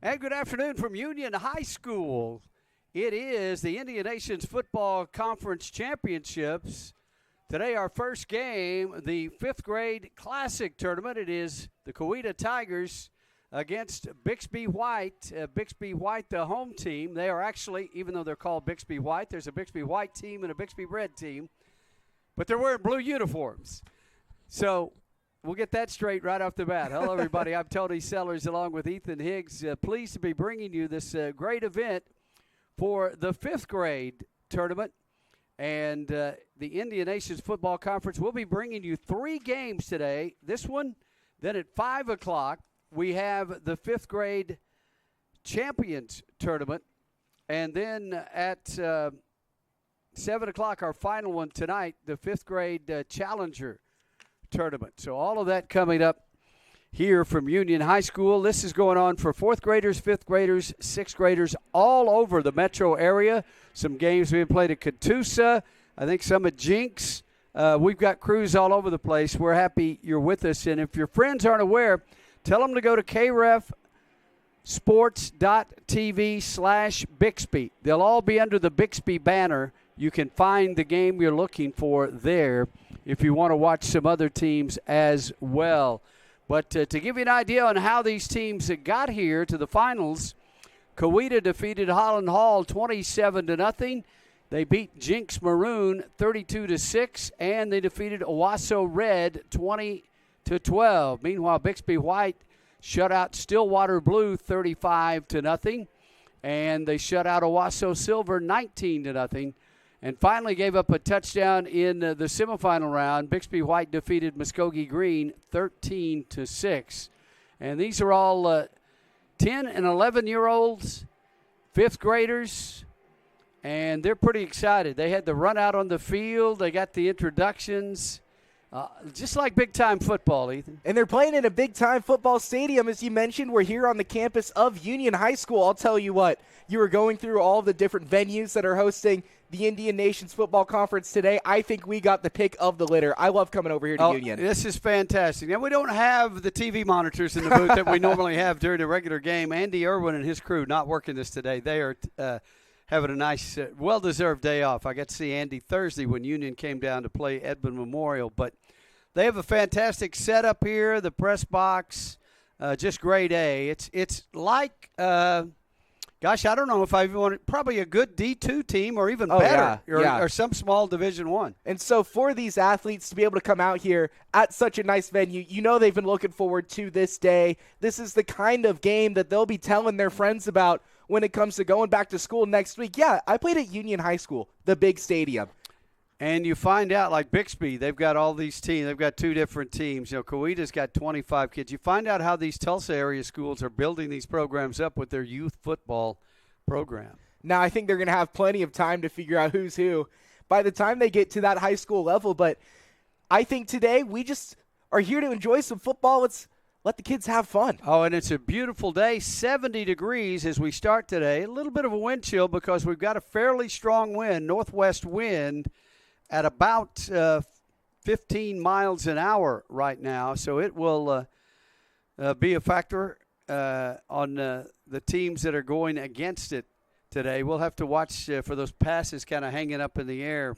And good afternoon from Union High School. It is the Indian Nations Football Conference Championships. Today our first game, the 5th grade Classic Tournament. It is the Coweta Tigers against Bixby White. Bixby White, the home team. They are actually, even though they're called Bixby White, there's a Bixby White team and a Bixby Red team. But they're wearing blue uniforms. So we'll get that straight right off the bat. Hello, everybody. I'm Tony Sellers along with Ethan Higgs. Pleased to be bringing you this great event for the 5th grade tournament. And the Indian Nations Football Conference will be bringing you 3 games today. This one, then at 5 o'clock, we have the 5th grade Champions Tournament. And then at 7 o'clock, our final one tonight, the 5th grade Challenger Tournament. So all of that coming up here from Union High School. This is going on for 4th graders, 5th graders, 6th graders all over the metro area. Some games being played at Catoosa, I think some at Jinx. We've got crews all over the place. We're happy you're with us. And if your friends aren't aware, tell them to go to krefsports.tv/Bixby. They'll all be under the Bixby banner. You can find the game you're looking for there if you want to watch some other teams as well. But to give you an idea on how these teams got here to the finals, Coweta defeated Holland Hall 27-0. They beat Jinx Maroon 32-6, and they defeated Owasso Red 20-12. Meanwhile, Bixby White shut out Stillwater Blue 35-0, and they shut out Owasso Silver 19-0. And finally gave up a touchdown in the semifinal round. Bixby White defeated Muskogee Green 13-6. And these are all 10 and 11-year-olds, 5th graders, and they're pretty excited. They had the run out on the field. They got the introductions. Just like big-time football, Ethan. And they're playing in a big-time football stadium. As you mentioned, we're here on the campus of Union High School. I'll tell you what, you were going through all of the different venues that are hosting the Indian Nations Football Conference today. I think we got the pick of the litter. I love coming over here to Union. This is fantastic. Now, we don't have the TV monitors in the booth that we normally have during a regular game. Andy Irwin and his crew not working this today. They are having a nice, well-deserved day off. I got to see Andy Thursday when Union came down to play Edmond Memorial. But they have a fantastic setup here, the press box, just grade A. It's like, gosh, I don't know if I even want it, probably a good D2 team or even better, or some small Division I. And so for these athletes to be able to come out here at such a nice venue, you know they've been looking forward to this day. This is the kind of game that they'll be telling their friends about when it comes to going back to school next week. Yeah, I played at Union High School, the big stadium. And you find out, like Bixby, they've got all these teams. They've got 2 different teams. Coweta's got 25 kids. You find out how these Tulsa area schools are building these programs up with their youth football program. Now, I think they're going to have plenty of time to figure out who's who by the time they get to that high school level. But I think today we just are here to enjoy some football. Let's let the kids have fun. Oh, and it's a beautiful day, 70 degrees as we start today. A little bit of a wind chill because we've got a fairly strong wind, northwest wind, at about 15 miles an hour right now. So it will be a factor on the teams that are going against it today. We'll have to watch for those passes kind of hanging up in the air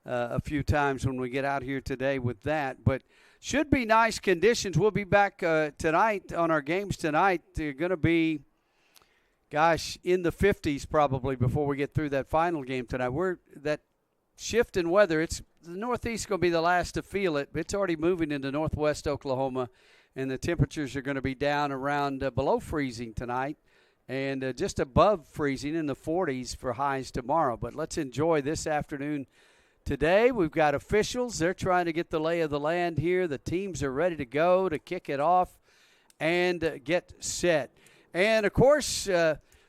a few times when we get out here today with that. But should be nice conditions. We'll be back tonight on our games tonight. They're going to be, gosh, in the 50s probably before we get through that final game tonight. That shift in weather, the Northeast going to be the last to feel it. It's already moving into northwest Oklahoma, and the temperatures are going to be down around below freezing tonight and just above freezing in the 40s for highs tomorrow. But let's enjoy this afternoon today. We've got officials. They're trying to get the lay of the land here. The teams are ready to go to kick it off and get set. And, of course,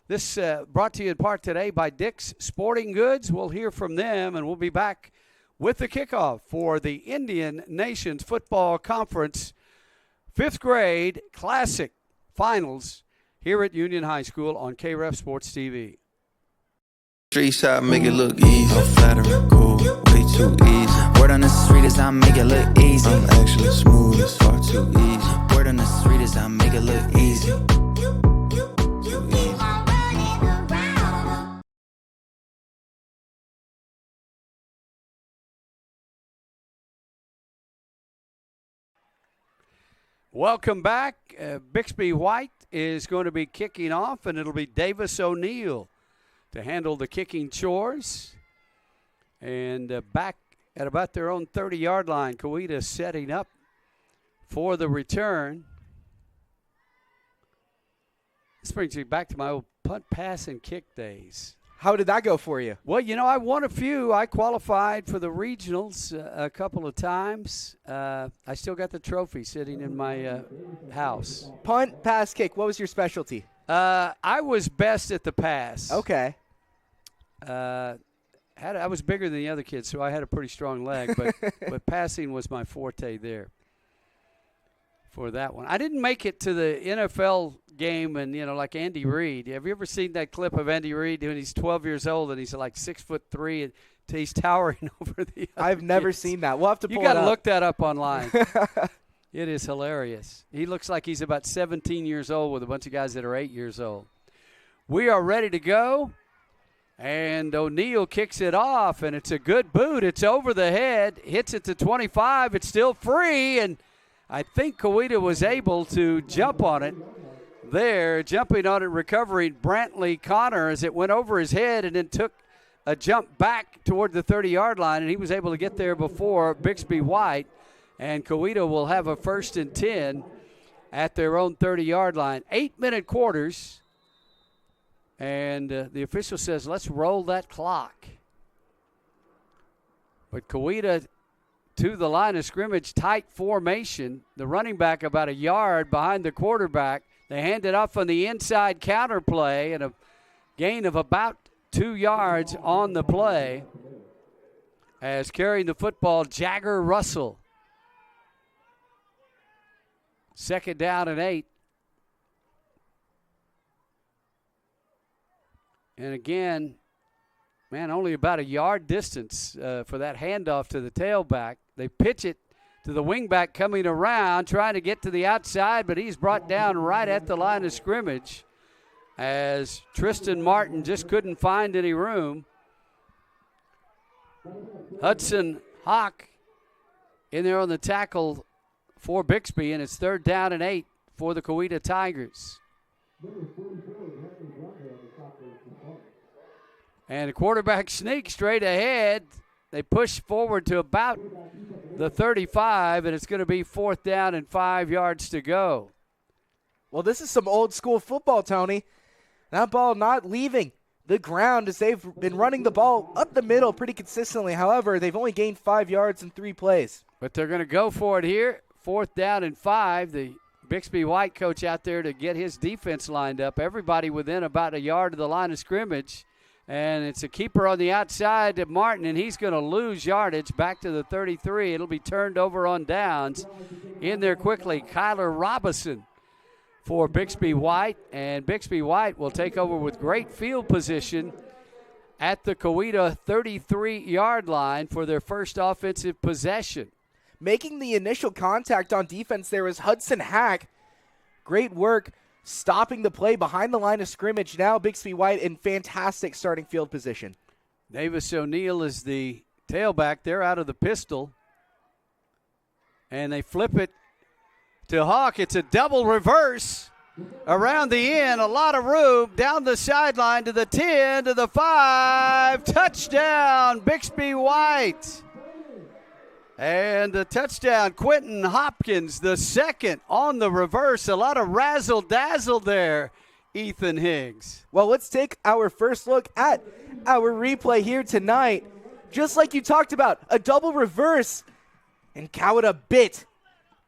this brought to you in part today by Dick's Sporting Goods. We'll hear from them, and we'll be back with the kickoff for the Indian Nations Football Conference 5th grade Classic Finals here at Union High School on KREF Sports TV. Street side make it look easy. I'm flattering, cool, way too easy. Word on the street is I make it look easy. I'm actually smooth, it's far too easy. Word on the street is I make it look easy. Welcome back. Bixby White is going to be kicking off, and it'll be Davis O'Neill to handle the kicking chores. And back at about their own 30-yard line, Coweta setting up for the return. This brings me back to my old punt, pass, and kick days. How did that go for you? Well, I won a few. I qualified for the regionals a couple of times. I still got the trophy sitting in my house. Punt, pass, kick. What was your specialty? I was best at the pass. Okay. I was bigger than the other kids, so I had a pretty strong leg, but passing was my forte there for that one. I didn't make it to the NFL game, and like Andy Reid. Have you ever seen that clip of Andy Reid when he's 12 years old and he's like 6'3" and he's towering over the other I've never kids? seen that. We'll have to pull You got to look that up online. It is hilarious. He looks like he's about 17 years old with a bunch of guys that are 8 years old. We are ready to go, and O'Neill kicks it off, and it's a good boot. It's over the head, hits it to 25. It's still free, and I think Coweta was able to jump on it there, jumping on it, recovering Brantley Connor as it went over his head and then took a jump back toward the 30-yard line, and he was able to get there before Bixby White, and Coweta will have a 1st and 10 at their own 30-yard line. 8-minute quarters, and the official says, let's roll that clock. But Coweta to the line of scrimmage, tight formation. The running back about a yard behind the quarterback. They hand it off on the inside counter play and a gain of about 2 yards on the play as carrying the football, Jagger Russell. 2nd down and 8. And again, only about a yard distance for that handoff to the tailback. They pitch it to the wingback coming around, trying to get to the outside, but he's brought down right at the line of scrimmage as Tristan Martin just couldn't find any room. Hudson Hawk in there on the tackle for Bixby, and it's 3rd down and 8 for the Coweta Tigers. And the quarterback sneak straight ahead. They push forward to about the 35, and it's going to be 4th down and 5 yards to go. Well, this is some old school football, Tony. That ball not leaving the ground as they've been running the ball up the middle pretty consistently. However, they've only gained 5 yards in 3 plays. But they're going to go for it here. 4th down and 5. The Bixby White coach out there to get his defense lined up. Everybody within about a yard of the line of scrimmage. And it's a keeper on the outside to Martin, and he's going to lose yardage back to the 33. It'll be turned over on downs. In there quickly, Kyler Robinson for Bixby White, and Bixby White will take over with great field position at the Coweta 33-yard line for their first offensive possession. Making the initial contact on defense there was Hudson Hack. Great work stopping the play behind the line of scrimmage. Now Bixby White in fantastic starting field position. Davis O'Neill is the tailback. They're out of the pistol. And they flip it to Hawk. It's a double reverse around the end. A lot of room down the sideline to the 10, to the 5. Touchdown, Bixby White. And the touchdown, Quentin Hopkins, the second on the reverse. A lot of razzle-dazzle there, Ethan Higgs. Well, let's take our first look at our replay here tonight. Just like you talked about, a double reverse, and Coweta bit.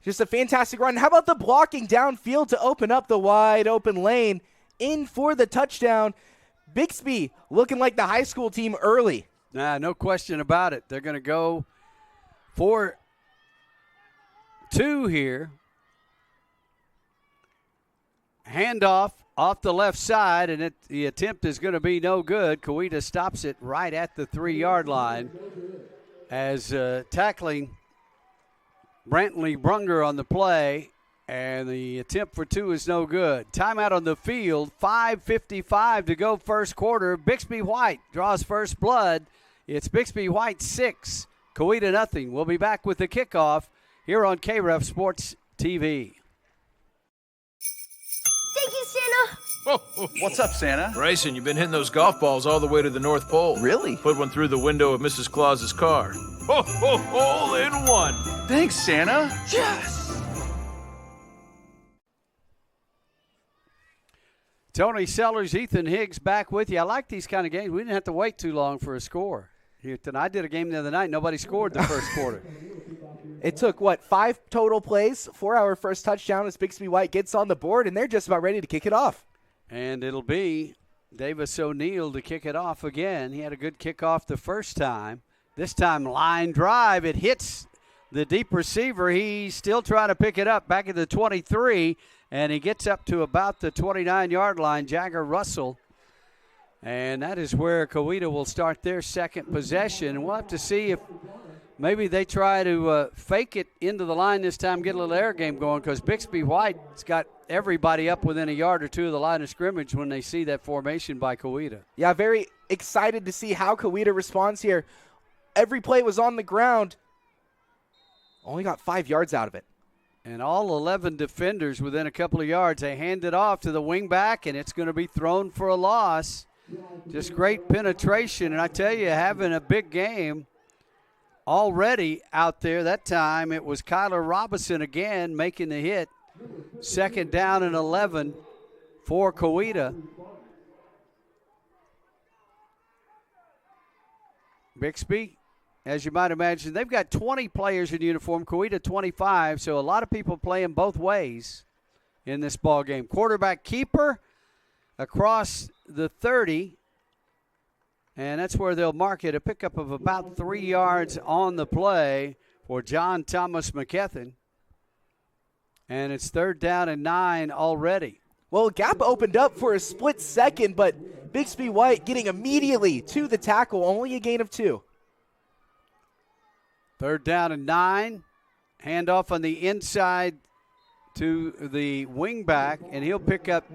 Just a fantastic run. How about the blocking downfield to open up the wide open lane in for the touchdown? Bixby looking like the high school team early. No question about it. They're going to go for 2 here. Handoff off the left side, and the attempt is going to be no good. Coweta stops it right at the 3-yard line as tackling Brantley Brunger on the play, and the attempt for 2 is no good. Timeout on the field, 5:55 to go first quarter. Bixby White draws first blood. It's Bixby White 6, Coweta nothing. We'll be back with the kickoff here on KREF Sports TV. What's up, Santa? Bryson, you've been hitting those golf balls all the way to the North Pole. Really? Put one through the window of Mrs. Claus's car. Ho, ho, hole in one. Thanks, Santa. Yes! Tony Sellers, Ethan Higgs back with you. I like these kind of games. We didn't have to wait too long for a score here tonight. I did a game the other night. Nobody scored the first quarter. It took, 5 total plays for our first touchdown as Bixby White gets on the board, and they're just about ready to kick it off. And it'll be Davis O'Neal to kick it off again. He had a good kickoff the first time. This time, line drive. It hits the deep receiver. He's still trying to pick it up back at the 23, and he gets up to about the 29-yard line, Jagger Russell. And that is where Coweta will start their second possession. And we'll have to see if maybe they try to fake it into the line this time, get a little air game going, because Bixby White's got everybody up within a yard or two of the line of scrimmage when they see that formation by Coweta. Yeah, very excited to see how Coweta responds here. Every play was on the ground. Only got 5 yards out of it. And all 11 defenders within a couple of yards. They hand it off to the wingback, and it's going to be thrown for a loss. Just great penetration. And I tell you, having a big game already out there. That time it was Kyler Robinson again making the hit. Second down and 11 for Coweta. Bixby, as you might imagine, they've got 20 players in uniform, Coweta 25, so a lot of people playing both ways in this ball game. Quarterback keeper across the 30, and that's where they'll mark it, a pickup of about 3 yards on the play for John Thomas McKethan. And it's third down and 9 already. Well, gap opened up for a split second, but Bixby White getting immediately to the tackle, only a gain of 2. Third down and 9. Handoff on the inside to the wingback, and he'll pick up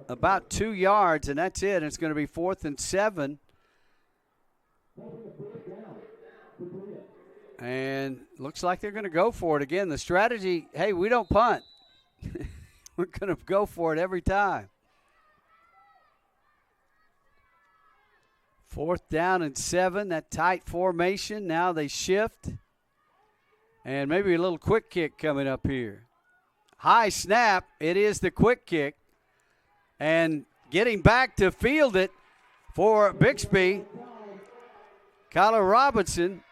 about 2 yards, and that's it. It's going to be 4th and 7. And looks like they're going to go for it again. The strategy, hey, we don't punt. We're going to go for it every time. 4th down and 7, that tight formation. Now they shift. And maybe a little quick kick coming up here. High snap. It is the quick kick. And getting back to field it for Bixby, Kyler Robinson.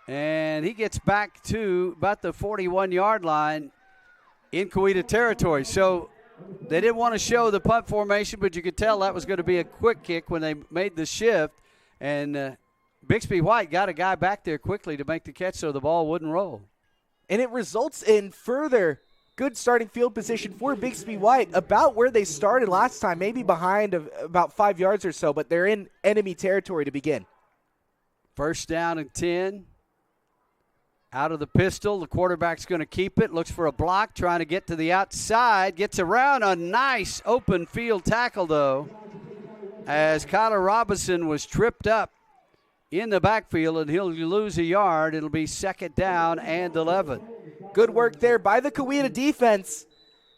And he gets back to about the 41-yard line in Coweta territory. So they didn't want to show the punt formation, but you could tell that was going to be a quick kick when they made the shift. And Bixby White got a guy back there quickly to make the catch so the ball wouldn't roll. And it results in further good starting field position for Bixby White, about where they started last time, maybe behind about 5 yards or so, but they're in enemy territory to begin. First down and 10. Out of the pistol, the quarterback's going to keep it. Looks for a block, trying to get to the outside. Gets around a nice open field tackle, though, as Kyler Robinson was tripped up in the backfield, and he'll lose a yard. It'll be second down and 11. Good work there by the Coweta defense.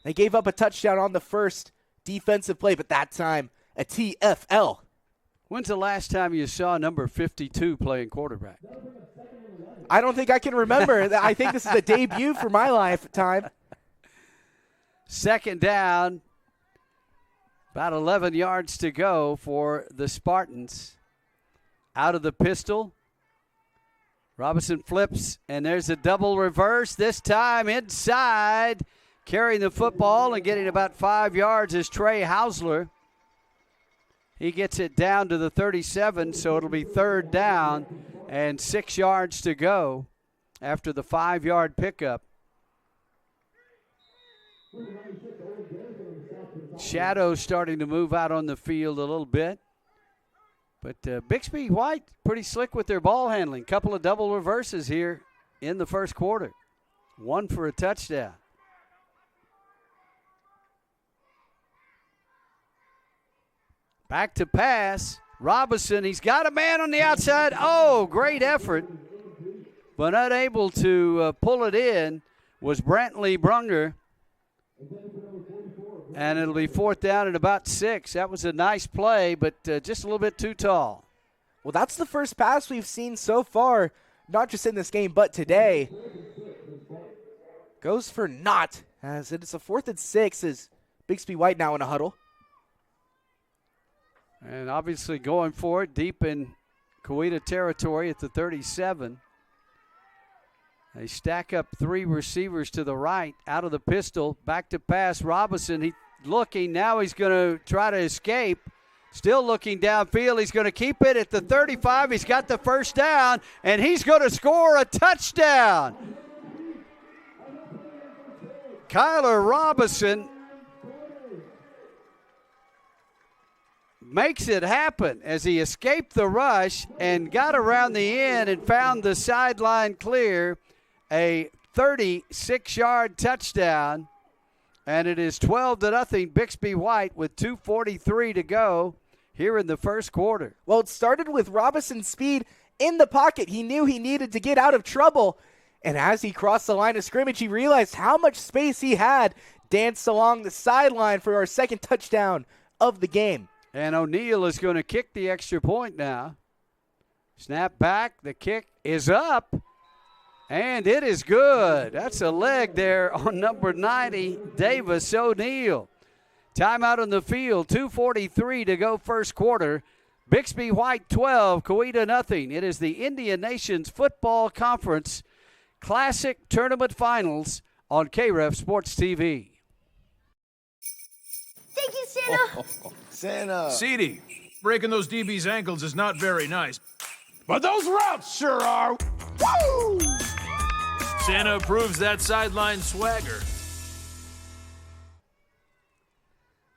They gave up a touchdown on the first defensive play, but that time a TFL. When's the last time you saw number 52 playing quarterback? I don't think I can remember. I think this is a debut for my lifetime. Second down, about 11 yards to go for the Spartans. Out of the pistol, Robinson flips, and there's a double reverse. This time inside, carrying the football and getting about 5 yards is Trey Hausler. He gets it down to the 37, so it'll be third down and 6 yards to go after the 5-yard pickup. Shadows starting to move out on the field a little bit. But Bixby White pretty slick with their ball handling. Couple of double reverses here in the first quarter. One for a touchdown. Back to pass. Robinson, he's got a man on the outside. Oh, great effort. But unable to pull it in was Brantley Brunger. And it'll be 4th down and about 6. That was a nice play, but just a little bit too tall. Well, that's the first pass we've seen so far, not just in this game, but today. Goes for naught, as it is a 4th and 6, as Bixby White now in a huddle. And obviously going for it deep in Coweta territory at the 37. They stack up 3 receivers to the right, out of the pistol, back to pass. Robinson, he looking, now he's going to try to escape. Still looking downfield, he's going to keep it at the 35. He's got the first down, and he's going to score a touchdown. Kyler Robinson makes it happen as he escaped the rush and got around the end and found the sideline clear. A 36-yard touchdown, and it is 12-0 Bixby White with 2:43 to go here in the first quarter. Well, it started with Robinson's speed in the pocket. He knew he needed to get out of trouble, and as he crossed the line of scrimmage, he realized how much space he had, danced along the sideline for our second touchdown of the game. And O'Neal is going to kick the extra point now. Snap back, the kick is up. And it is good. That's a leg there on number 90, Davis O'Neal. Timeout on the field, 2:43 to go first quarter. Bixby White 12, Coweta nothing. It is the Indian Nations Football Conference Classic Tournament Finals on KREF Sports TV. Thank you, Santa. Santa. Ceedy, breaking those DB's ankles is not very nice. But those routes sure are. Woo! Santa approves that sideline swagger.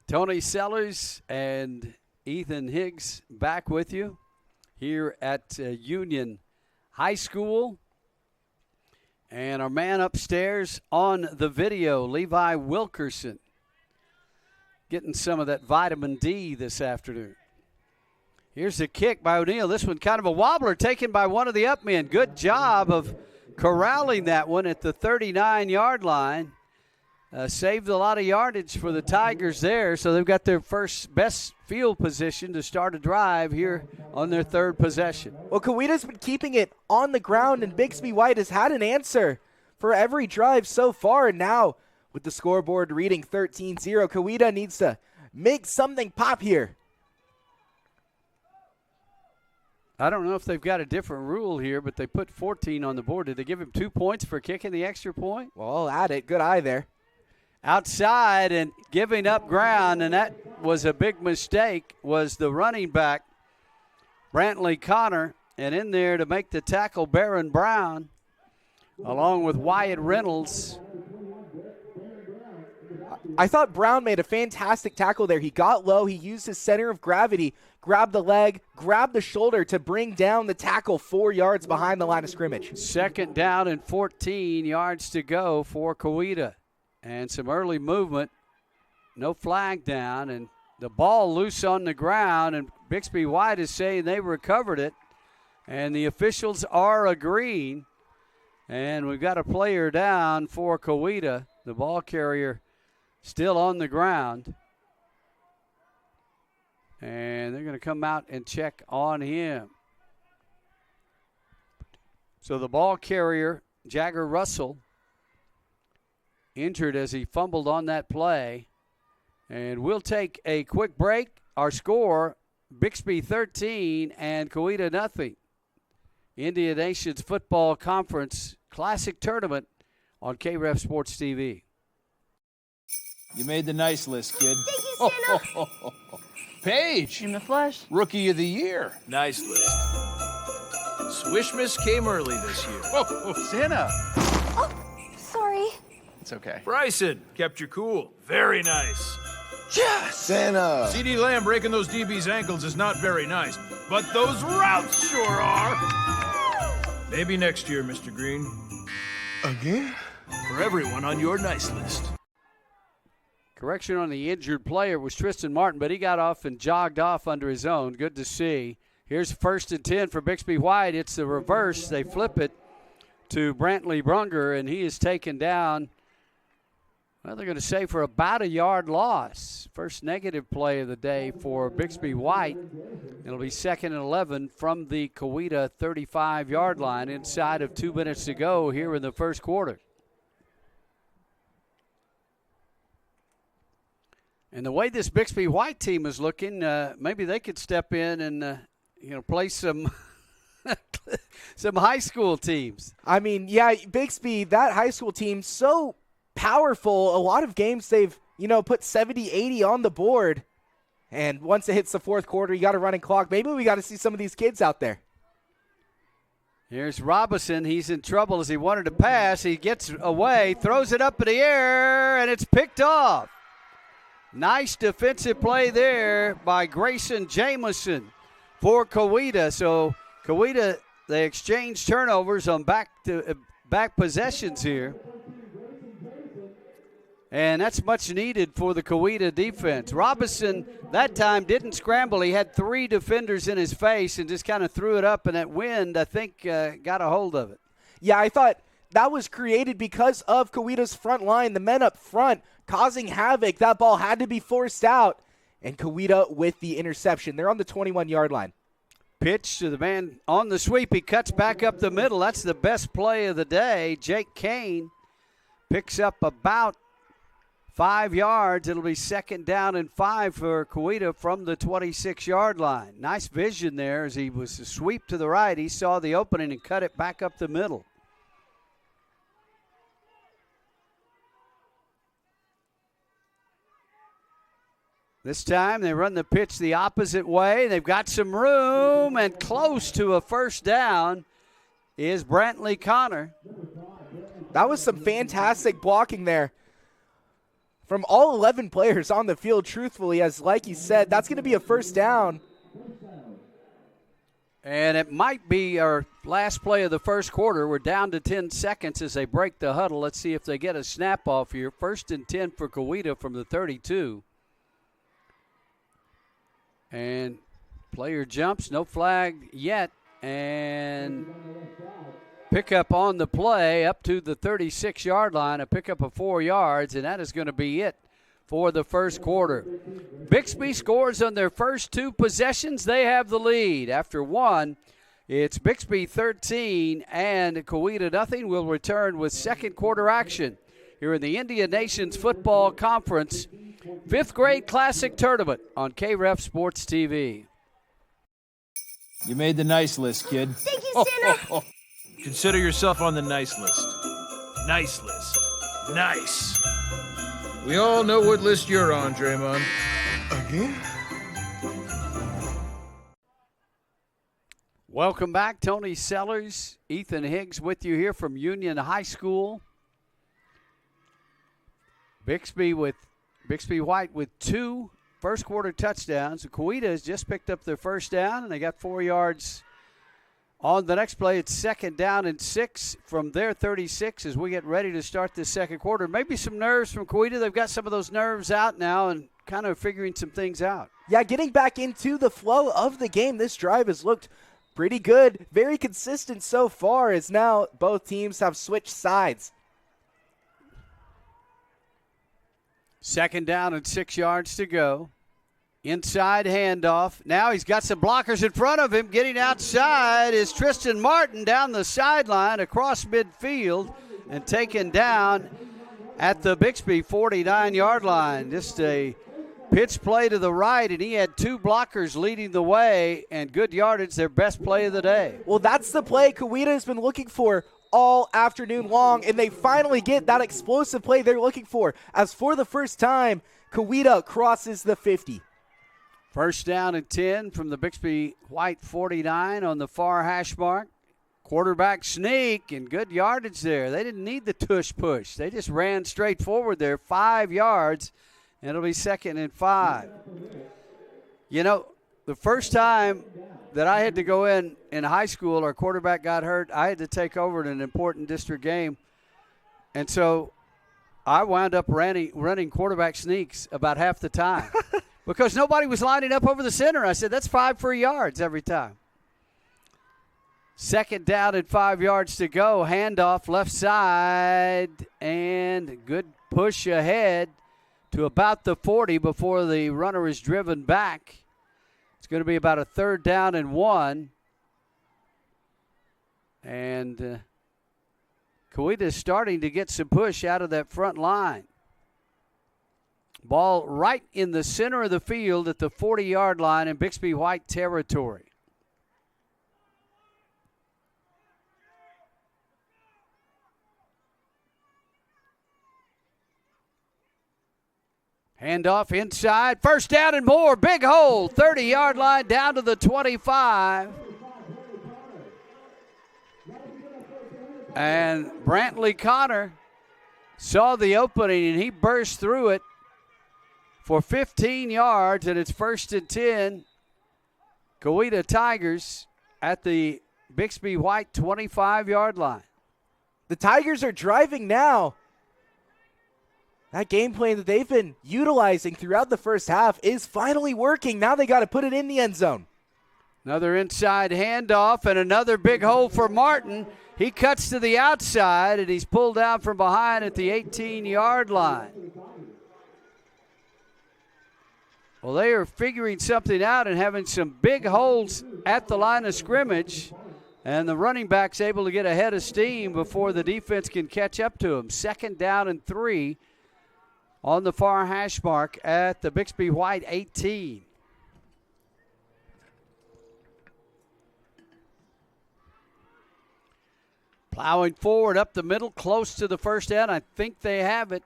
Tony Sellers and Ethan Higgs back with you here at Union High School. And our man upstairs on the video, Levi Wilkerson, getting some of that vitamin D this afternoon. Here's the kick by O'Neal. This one kind of a wobbler taken by one of the up men. Good job of corralling that one at the 39-yard line. Saved a lot of yardage for the Tigers there, so they've got their first best field position to start a drive here on their third possession. Well, Coweta's been keeping it on the ground, and Bixby White has had an answer for every drive so far. And now, with the scoreboard reading 13-0, Coweta needs to make something pop here. I don't know if they've got a different rule here, but they put 14 on the board. Did they give him 2 points for kicking the extra point? Well, I'll add it. Good eye there. Outside and giving up ground, and that was a big mistake, was the running back, Brantley Connor, and in there to make the tackle, Barron Brown, along with Wyatt Reynolds. I thought Brown made a fantastic tackle there. He got low. He used his center of gravity, grabbed the leg, grabbed the shoulder to bring down the tackle 4 yards behind the line of scrimmage. 2nd down and 14 yards to go for Coweta. And some early movement, no flag down, and the ball loose on the ground, and Bixby White is saying they recovered it, and the officials are agreeing. And we've got a player down for Coweta, the ball carrier still on the ground. And they're going to come out and check on him. So the ball carrier, Jagger Russell, injured as he fumbled on that play. And we'll take a quick break. Our score, Bixby 13 and Coweta nothing. Indian Nations Football Conference Classic Tournament on KREF Sports TV. You made the nice list, kid. Thank you, Santa. Paige, In the flesh. Rookie of the Year. Nice list. Swishmas came early this year. Santa. Sorry. It's okay. Bryson kept you cool. Very nice. Santa. CD Lamb breaking those DB's ankles is not very nice, but those routes sure are. Maybe next year, Mr. Green. Again? For everyone on your nice list. Correction on the injured player was Tristan Martin, but he got off and jogged off under his own. Good to see. Here's 1st and 10 for Bixby White. It's the reverse. They flip it to Brantley Brunger, and he is taken down Well, they're going to say for about a yard loss. First negative play of the day for Bixby White. It'll be 2nd and 11 from the Coweta 35-yard line inside of 2 minutes to go here in the first quarter. And the way this Bixby White team is looking, maybe they could step in and play some some high school teams. I mean, yeah, Bixby, that high school team, so powerful. A lot of games they've, put 70, 80 on the board. And once it hits the fourth quarter, you got a running clock. Maybe we got to see some of these kids out there. Here's Robinson. He's in trouble as he wanted to pass. He gets away, throws it up in the air, and it's picked off. Nice defensive play there by Grayson Jamison for Coweta. So Coweta, they exchange turnovers on back possessions here. And that's much needed for the Coweta defense. Robinson, that time, didn't scramble. He had 3 defenders in his face and just kind of threw it up, and that wind, I think, got a hold of it. Yeah, I thought that was created because of Coweta's front line, the men up front causing havoc. That ball had to be forced out, and Coweta with the interception. They're on the 21-yard line. Pitch to the man on the sweep. He cuts back up the middle. That's the best play of the day. Jake Kane picks up about 5 yards. It'll be 2nd down and 5 for Coweta from the 26-yard line. Nice vision there as he was a sweep to the right. He saw the opening and cut it back up the middle. This time they run the pitch the opposite way. They've got some room, and close to a first down is Brantley Connor. That was some fantastic blocking there from all 11 players on the field, truthfully, as like you said, that's going to be a first down. And it might be our last play of the first quarter. We're down to 10 seconds as they break the huddle. Let's see if they get a snap off here. 1st and 10 for Coweta from the 32. And player jumps, no flag yet, and pickup on the play up to the 36-yard line, a pickup of 4 yards, and that is going to be it for the first quarter. Bixby scores on their first 2 possessions. They have the lead. After 1, it's Bixby 13 and Coweta nothing. We'll return with second quarter action here in the Indian Nations Football Conference 5th grade classic tournament on KREF Sports TV. You made the nice list, kid. Thank you, Santa. Consider yourself on the nice list. Nice list. Nice. We all know what list you're on, Draymond. Again? Welcome back. Tony Sellers, Ethan Higgs with you here from Union High School. Bixby White with 2 first quarter touchdowns. Coweta has just picked up their first down, and they got 4 yards on the next play. It's 2nd down and 6 from their 36 as we get ready to start this second quarter. Maybe some nerves from Coweta. They've got some of those nerves out now and kind of figuring some things out. Yeah, getting back into the flow of the game. This drive has looked pretty good. Very consistent so far as now both teams have switched sides. 2nd down and 6 yards to go. Inside handoff. Now he's got some blockers in front of him. Getting outside is Tristan Martin down the sideline across midfield and taken down at the Bixby 49-yard line. Just a pitch play to the right, and he had 2 blockers leading the way, and good yardage, their best play of the day. Well, that's the play Coweta has been looking for all afternoon long, and they finally get that explosive play they're looking for, as for the first time, Coweta crosses the 50. 1st down and 10 from the Bixby White 49 on the far hash mark. Quarterback sneak and good yardage there. They didn't need the tush push. They just ran straight forward there, 5 yards, and it'll be 2nd and 5. You know, the first time that I had to go in high school, our quarterback got hurt. I had to take over in an important district game. And so I wound up running quarterback sneaks about half the time because nobody was lining up over the center. I said, that's 5 free yards every time. Second down and 5 yards to go. Handoff left side and good push ahead to about the 40 before the runner is driven back. It's going to be about a 3rd down and 1. And Coweta is starting to get some push out of that front line. Ball right in the center of the field at the 40-yard line in Bixby White territory. Handoff inside. First down and more. Big hole. 30-yard line down to the 25. And Brantley Connor saw the opening, and he burst through it for 15 yards, and it's 1st and 10. Coweta Tigers at the Bixby White 25-yard line. The Tigers are driving now. That game plan that they've been utilizing throughout the first half is finally working. Now they got to put it in the end zone. Another inside handoff and another big hole for Martin. He cuts to the outside, and he's pulled down from behind at the 18-yard line. Well, they are figuring something out and having some big holes at the line of scrimmage, and the running back's able to get ahead of steam before the defense can catch up to him. 2nd down and 3 on the far hash mark at the Bixby White 18. Plowing forward up the middle, close to the first down. I think they have it.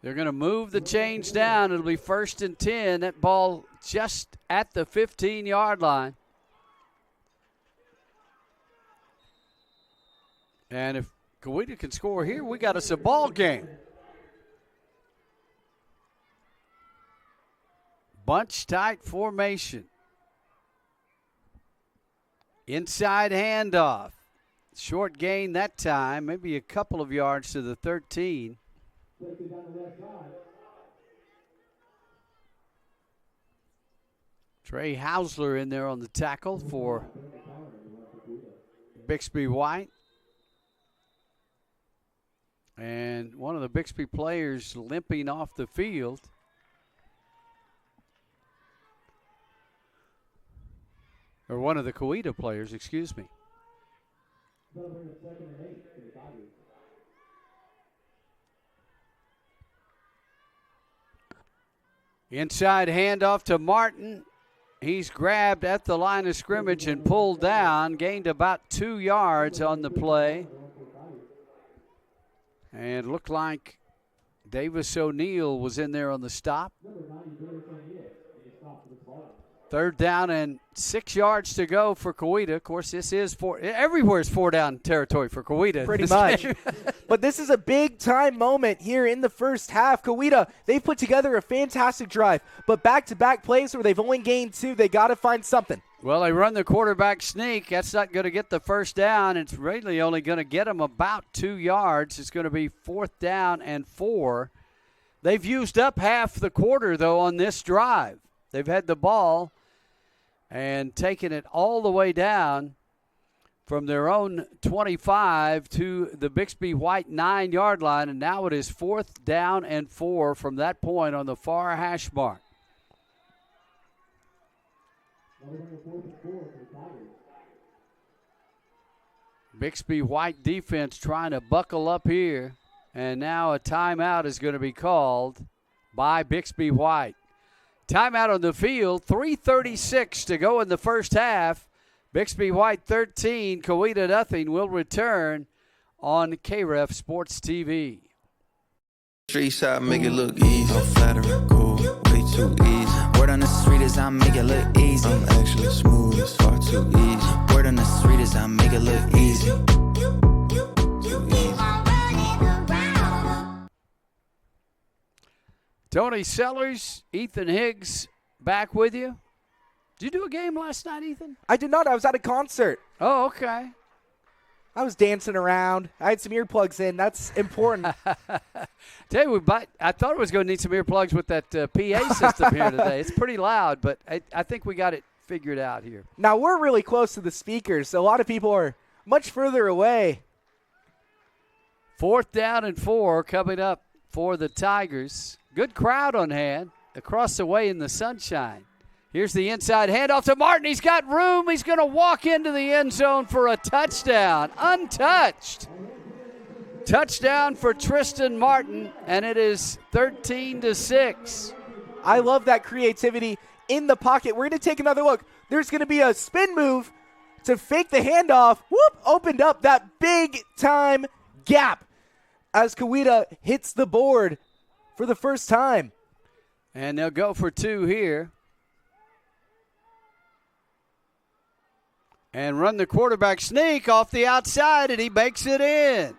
They're going to move the chains down. It'll be 1st and 10. That ball just at the 15-yard line. And if Coweta can score here, we got us a ball game. Bunch tight formation. Inside handoff. Short gain that time, maybe a couple of yards to the 13. Trey Hausler in there on the tackle for Bixby White. And one of the Bixby players limping off the field. Or one of the Coweta players, excuse me. Inside handoff to Martin. He's grabbed at the line of scrimmage and pulled down. Gained about 2 yards on the play. And looked like Davis O'Neill was in there on the stop. 3rd down and 6 yards to go for Coweta. Of course, this is everywhere's 4-down territory for Coweta. Pretty much. But this is a big-time moment here in the first half. Coweta, they've put together a fantastic drive, but back-to-back plays where they've only gained 2, they got to find something. Well, they run the quarterback sneak. That's not going to get the first down. It's really only going to get them about 2 yards. It's going to be 4th down and 4. They've used up half the quarter, though, on this drive. They've had the ball and taken it all the way down from their own 25 to the Bixby White 9-yard line, and now it is 4th down and 4 from that point on the far hash mark. Bixby White defense trying to buckle up here, and now a timeout is going to be called by Bixby White. Timeout on the field, 3:36 to go in the first half. Bixby White 13, Coweta nothing. Will return on KREF Sports TV. Street side make it look easy. I'm flattering, cool, way too easy. Word on the street is I make it look easy. I'm actually smooth, it's far too easy. Word on the street is I make it look easy. Too easy. Tony Sellers, Ethan Higgs back with you. Did you do a game last night, Ethan? I did not. I was at a concert. Oh, okay. I was dancing around. I had some earplugs in. That's important. Tell you, I thought it was going to need some earplugs with that PA system here today. It's pretty loud, but I think we got it figure it out here. Now, we're really close to the speakers, so a lot of people are much further away. 4th down and 4 coming up for the Tigers. Good crowd on hand across the way in the sunshine. Here's the inside handoff to Martin. He's got room. He's going to walk into the end zone for a touchdown. Untouched. Touchdown for Tristan Martin, and it is 13-6. I love that creativity in the pocket. We're going to take another look. There's going to be a spin move to fake the handoff. Whoop! Opened up that big-time gap as Coweta hits the board for the first time. And they'll go for 2 here. And run the quarterback sneak off the outside, and he makes it in.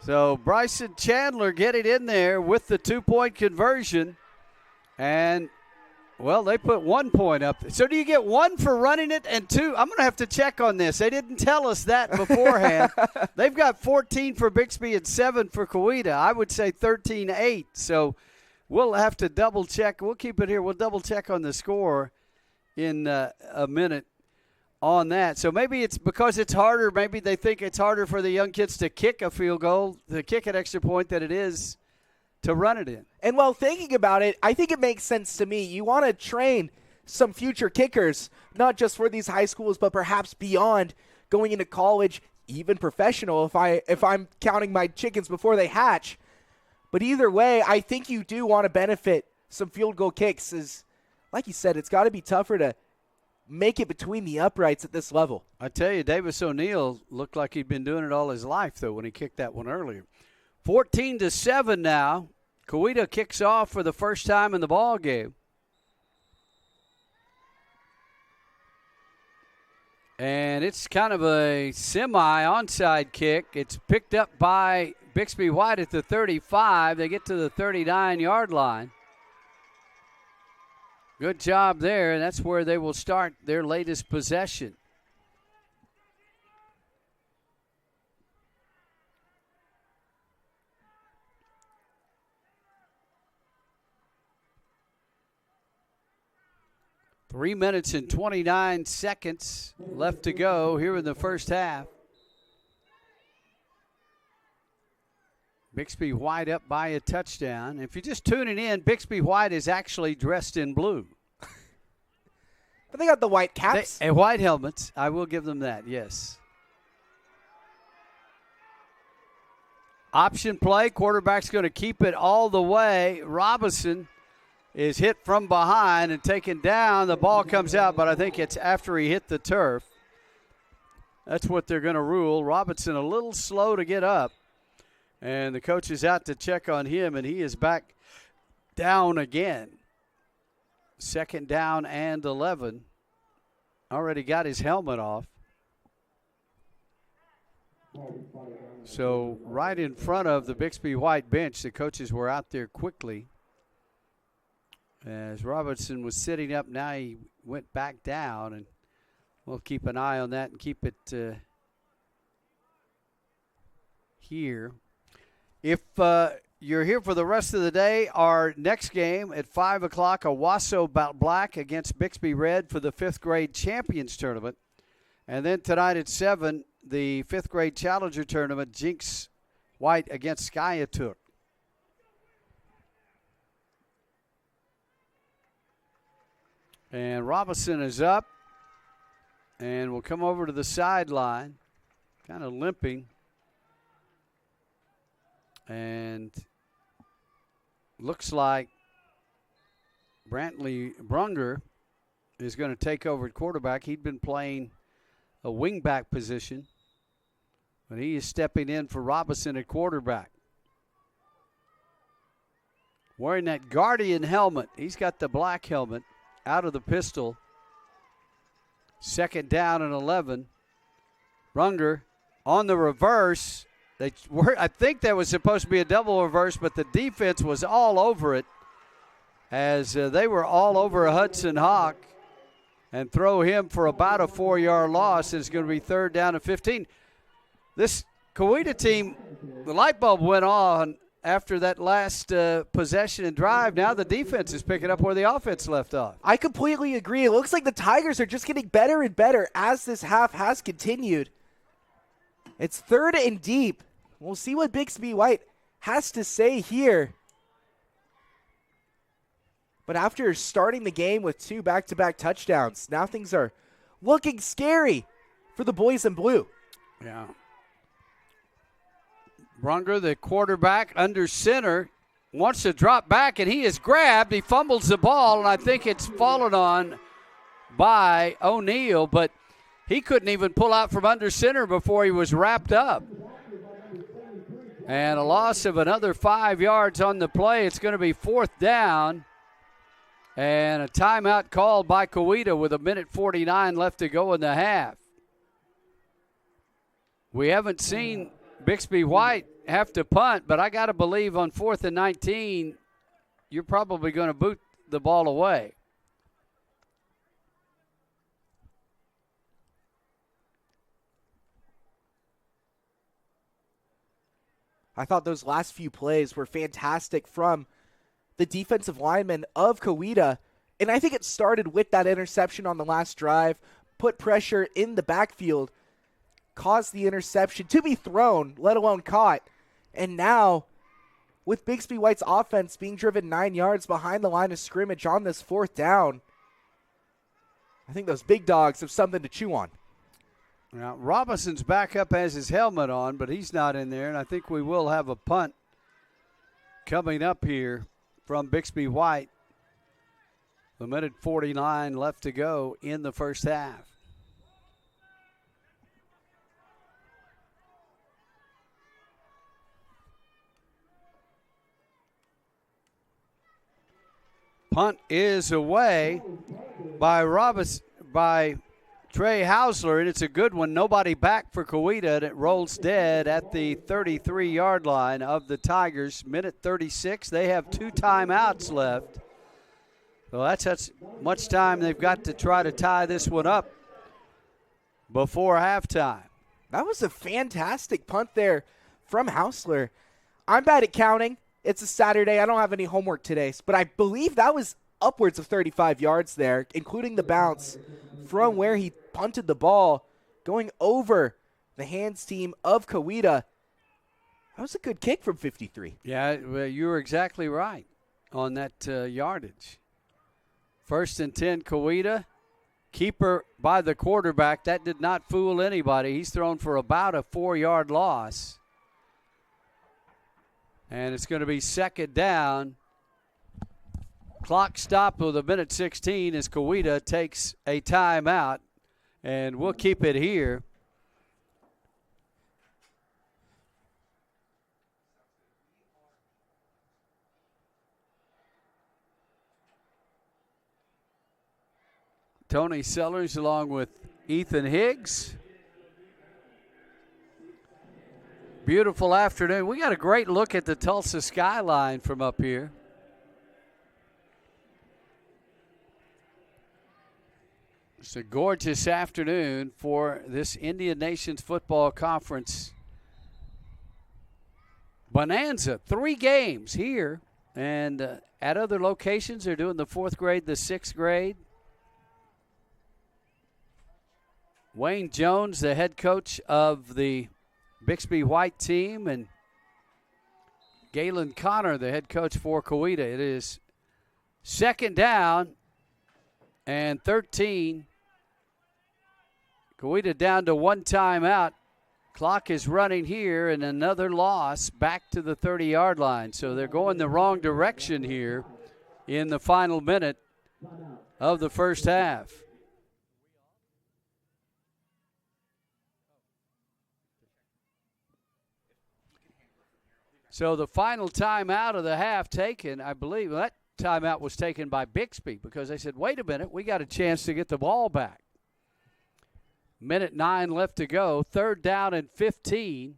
So Bryson Chandler getting in there with the 2-point conversion. And, well, they put 1 point up. So do you get 1 for running it and 2? I'm going to have to check on this. They didn't tell us that beforehand. They've got 14 for Bixby and 7 for Coweta. I would say 13-8. So we'll have to double check. We'll keep it here. We'll double check on the score in a minute on that. So maybe it's because it's harder. Maybe they think it's harder for the young kids to kick a field goal, to kick an extra point, than it is to run it in. And while thinking about it, I think it makes sense to me. You want to train some future kickers, not just for these high schools, but perhaps beyond, going into college, even professional, if I'm counting my chickens before they hatch. But either way, I think you do want to benefit some field goal kicks. As, like you said, it's got to be tougher to make it between the uprights at this level. I tell you, Davis O'Neill looked like he'd been doing it all his life, though, when he kicked that one earlier. 14-7 now. Coweta kicks off for the first time in the ball game. And it's kind of a semi-onside kick. It's picked up by Bixby White at the 35. They get to the 39-yard line. Good job there, and that's where they will start their latest possession. Three minutes and 29 seconds left to go here in the first half. Bixby White up by a touchdown. If you're just tuning in, Bixby White is actually dressed in blue. But they got the white caps. And white helmets. I will give them that, yes. Option play. Quarterback's going to keep it all the way. Robinson is hit from behind and taken down. The ball comes out, but I think it's after he hit the turf. That's what they're going to rule. Robinson a little slow to get up. And the coach is out to check on him, and he is back down again. 2nd down and 11. Already got his helmet off. So right in front of the Bixby White bench, the coaches were out there quickly. As Robinson was sitting up, now he went back down, and we'll keep an eye on that and keep it here. If you're here for the rest of the day, our next game at 5 o'clock, Owasso Black against Bixby Red for the 5th grade champions tournament. And then tonight at 7, the 5th grade challenger tournament, Jinx White against Coweta. And Robinson is up and will come over to the sideline, kind of limping. And looks like Brantley Brunger is going to take over at quarterback. He'd been playing a wingback position, but he is stepping in for Robinson at quarterback. Wearing that Guardian helmet. He's got the black helmet out of the pistol. 2nd down and 11. Brunger on the reverse. I think that was supposed to be a double reverse, but the defense was all over it as they were all over Hudson Hawk and throw him for about a 4-yard loss. And it's going to be 3rd down and 15. This Coweta team, the light bulb went on after that last possession and drive. Now the defense is picking up where the offense left off. I completely agree. It looks like the Tigers are just getting better and better as this half has continued. It's 3rd and deep. We'll see what Bixby White has to say here. But after starting the game with 2 back-to-back touchdowns, now things are looking scary for the boys in blue. Yeah. Brunger, the quarterback, under center, wants to drop back, and he is grabbed. He fumbles the ball, and I think it's fallen on by O'Neal, but he couldn't even pull out from under center before he was wrapped up. And a loss of another 5 yards on the play. It's going to be 4th down. And a timeout called by Coweta with 1:49 left to go in the half. We haven't seen Bixby White have to punt, but I got to believe on 4th and 19, you're probably going to boot the ball away. I thought those last few plays were fantastic from the defensive lineman of Coweta, and I think it started with that interception on the last drive, put pressure in the backfield, caused the interception to be thrown, let alone caught, and now with Bixby White's offense being driven 9 yards behind the line of scrimmage on this 4th down, I think those big dogs have something to chew on. Now, Robinson's back up, has his helmet on, but he's not in there, and I think we will have a punt coming up here from Bixby White. 1:49 left to go in the first half. Punt is away by Trey Hausler, and it's a good one. Nobody back for Coweta, and it rolls dead at the 33-yard line of the Tigers. 1:36. They have 2 timeouts left. So that's as much time they've got to try to tie this one up before halftime. That was a fantastic punt there from Hausler. I'm bad at counting. It's a Saturday. I don't have any homework today, but I believe that was upwards of 35 yards there, including the bounce from where he punted the ball, going over the hands team of Coweta. That was a good kick from 53. Yeah, well, you were exactly right on that yardage. 1st and 10, Coweta. Keeper by the quarterback. That did not fool anybody. He's thrown for about a 4-yard loss. And it's going to be 2nd down. Clock stopped with 1:16 as Coweta takes a timeout. And we'll keep it here. Tony Sellers along with Ethan Higgs. Beautiful afternoon. We got a great look at the Tulsa skyline from up here. It's a gorgeous afternoon for this Indian Nations Football Conference bonanza. 3 games here, and at other locations they're doing the 4th grade, the 6th grade. Wayne Jones, the head coach of the Bixby White team, and Galen Connor, the head coach for Coweta. It is 2nd down and 13. Coweta down to 1 timeout. Clock is running here, and another loss back to the 30-yard line. So they're going the wrong direction here in the final minute of the first half. So the final timeout of the half taken, I believe, that timeout was taken by Bixby because they said, wait a minute, we got a chance to get the ball back. 1:09 left to go. 3rd down and 15.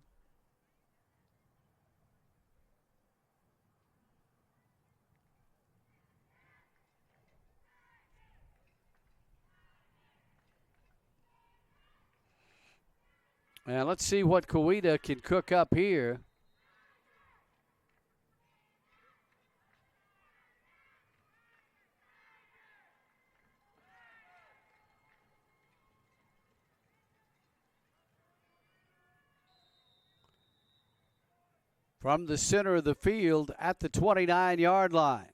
And let's see what Coweta can cook up here. from the center of the field at the 29-yard line.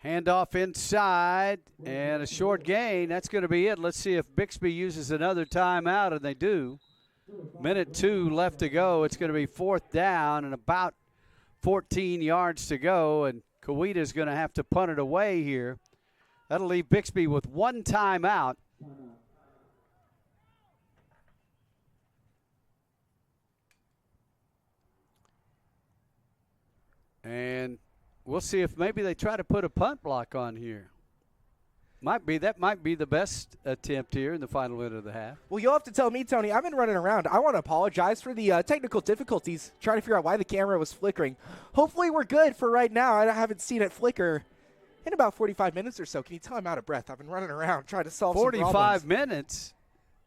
Handoff inside and a short gain. That's going to be it. Let's see if Bixby uses another timeout, and they do. Minute 2 left to go. It's going to be 4th down and about 14 yards to go, and Coweta's going to have to punt it away here. That'll leave Bixby with one timeout. And we'll see if maybe they try to put a punt block on here. That might be the best attempt here in the final minute of the half. Well, you'll have to tell me, Tony. I've been running around. I want to apologize for the technical difficulties, trying to figure out why the camera was flickering. Hopefully we're good for right now. I haven't seen it flicker in about 45 minutes or so. Can you tell I'm out of breath? I've been running around trying to solve 45 minutes?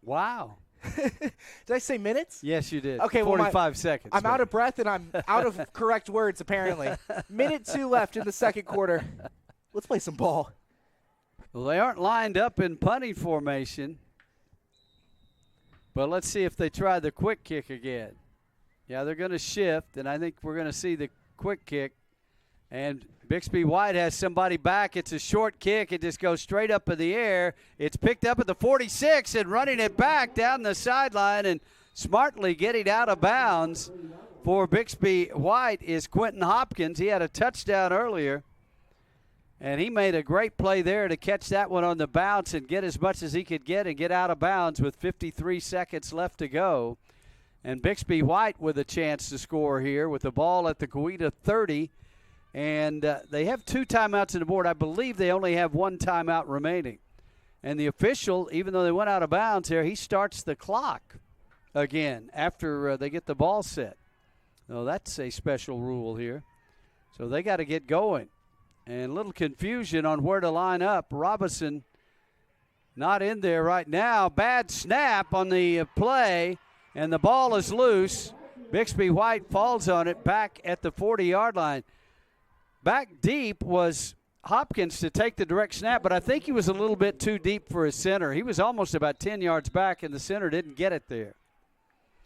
Wow. Did I say minutes? Yes, you did. Okay, 45 seconds. I'm out of breath, and I'm out of correct words, apparently. Minute 2 left in the second quarter. Let's play some ball. Well, they aren't lined up in punting formation. But let's see if they try the quick kick again. Yeah, they're going to shift, and I think we're going to see the quick kick. And Bixby White has somebody back. It's a short kick. It just goes straight up in the air. It's picked up at the 46 and running it back down the sideline and smartly getting out of bounds for Bixby White is Quentin Hopkins. He had a touchdown earlier, and he made a great play there to catch that one on the bounce and get as much as he could get and get out of bounds with 53 seconds left to go. And Bixby White with a chance to score here with the ball at the Coweta 30. And they have 2 timeouts on the board. I believe they only have 1 timeout remaining. And the official, even though they went out of bounds here, he starts the clock again after they get the ball set. So that's a special rule here. So they got to get going. And a little confusion on where to line up. Robinson not in there right now. Bad snap on the play, and the ball is loose. Bixby White falls on it back at the 40-yard line. Back deep was Hopkins to take the direct snap, but I think he was a little bit too deep for his center. He was almost about 10 yards back, and the center didn't get it there.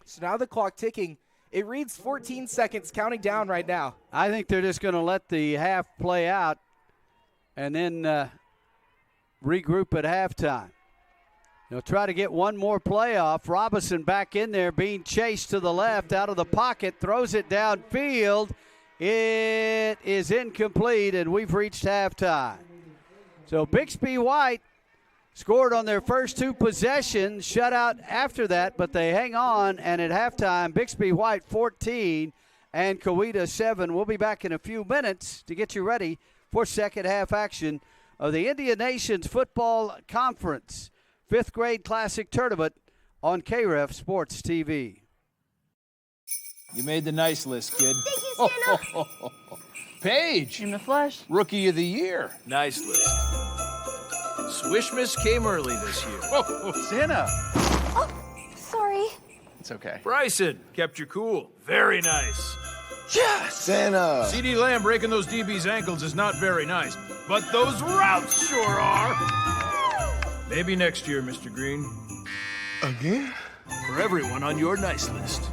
So now the clock ticking. It reads 14 seconds, counting down right now. I think they're just going to let the half play out and then regroup at halftime. They'll try to get one more play off. Robinson back in there being chased to the left out of the pocket, throws it downfield. It is incomplete, and we've reached halftime. So Bixby White scored on their first 2 possessions, shut out after that, but they hang on, and at halftime, Bixby White 14 and Coweta 7. We'll be back in a few minutes to get you ready for second half action of the Indian Nations Football Conference 5th grade classic tournament on KREF Sports TV. You made the nice list, kid. Thank you, Santa. Paige, In the flesh. Rookie of the Year. Nice list. Swishmas came early this year. Santa. Oh, sorry. It's okay. Bryson kept you cool. Very nice. Santa. CD Lamb breaking those DB's ankles is not very nice, but those routes sure are. Maybe next year, Mr. Green. Again? For everyone on your nice list.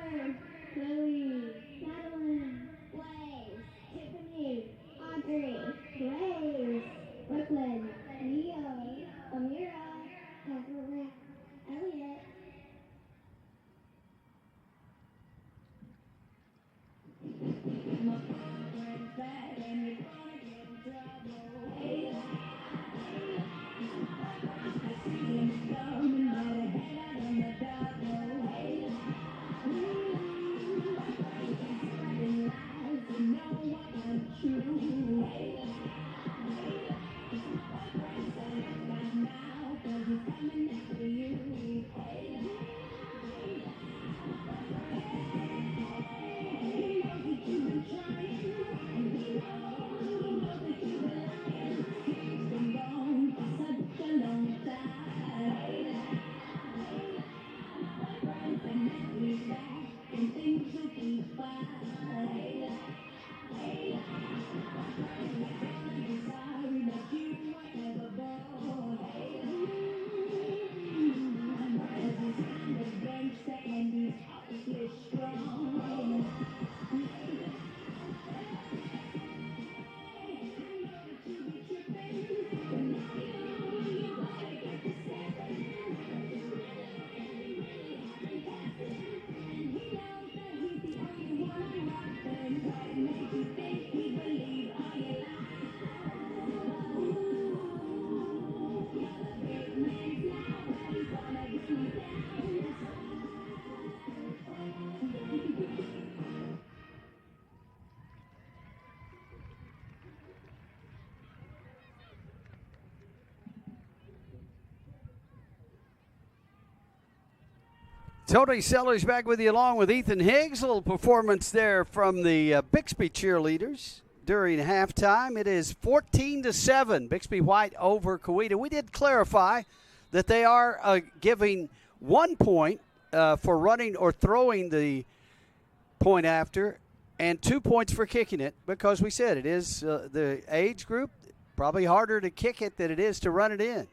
Tyler, Chloe, Madeline, Blaze, Tiffany, Audrey, Grace, Brooklyn, Leo, Amira, Evelyn, Elliot. Tony Sellers back with you along with Ethan Higgs. A little performance there from the Bixby cheerleaders during halftime. It is 14-7, Bixby White over Coweta. We did clarify that they are giving 1 point for running or throwing the point after and 2 points for kicking it, because we said it is the age group, probably harder to kick it than it is to run it in.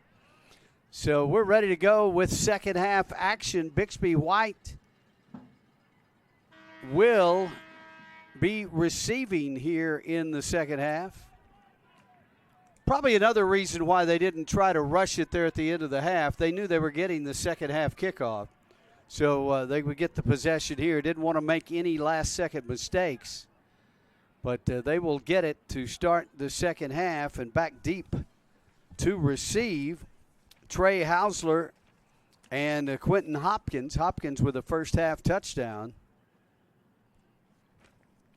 So we're ready to go with second half action. Bixby White will be receiving here in the second half. Probably another reason why they didn't try to rush it there at the end of the half. They knew they were getting the second half kickoff. So they would get the possession here. Didn't want to make any last second mistakes. But they will get it to start the second half, and back deep to receive Trey Hausler and Quentin Hopkins. Hopkins with a first half touchdown,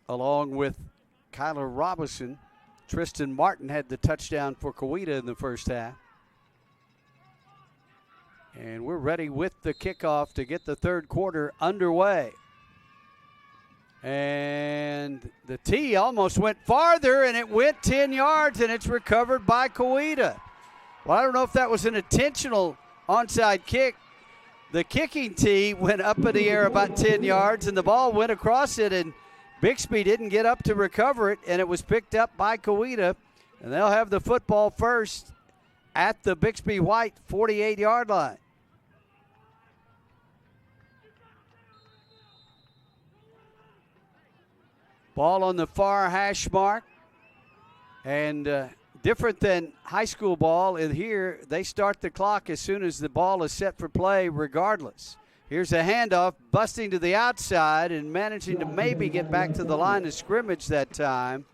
along with Kyler Robinson. Tristan Martin had the touchdown for Coweta in the first half. And we're ready with the kickoff to get the third quarter underway. And the tee almost went farther, and it went 10 yards, and it's recovered by Coweta. Well, I don't know if that was an intentional onside kick. The kicking tee went up in the air about 10 yards, and the ball went across it, and Bixby didn't get up to recover it, and it was picked up by Coweta, and they'll have the football first at the Bixby White 48-yard line. Ball on the far hash mark, and different than high school ball, in here they start the clock as soon as the ball is set for play regardless. Here's a handoff, busting to the outside and managing to maybe get back to the line of scrimmage that time,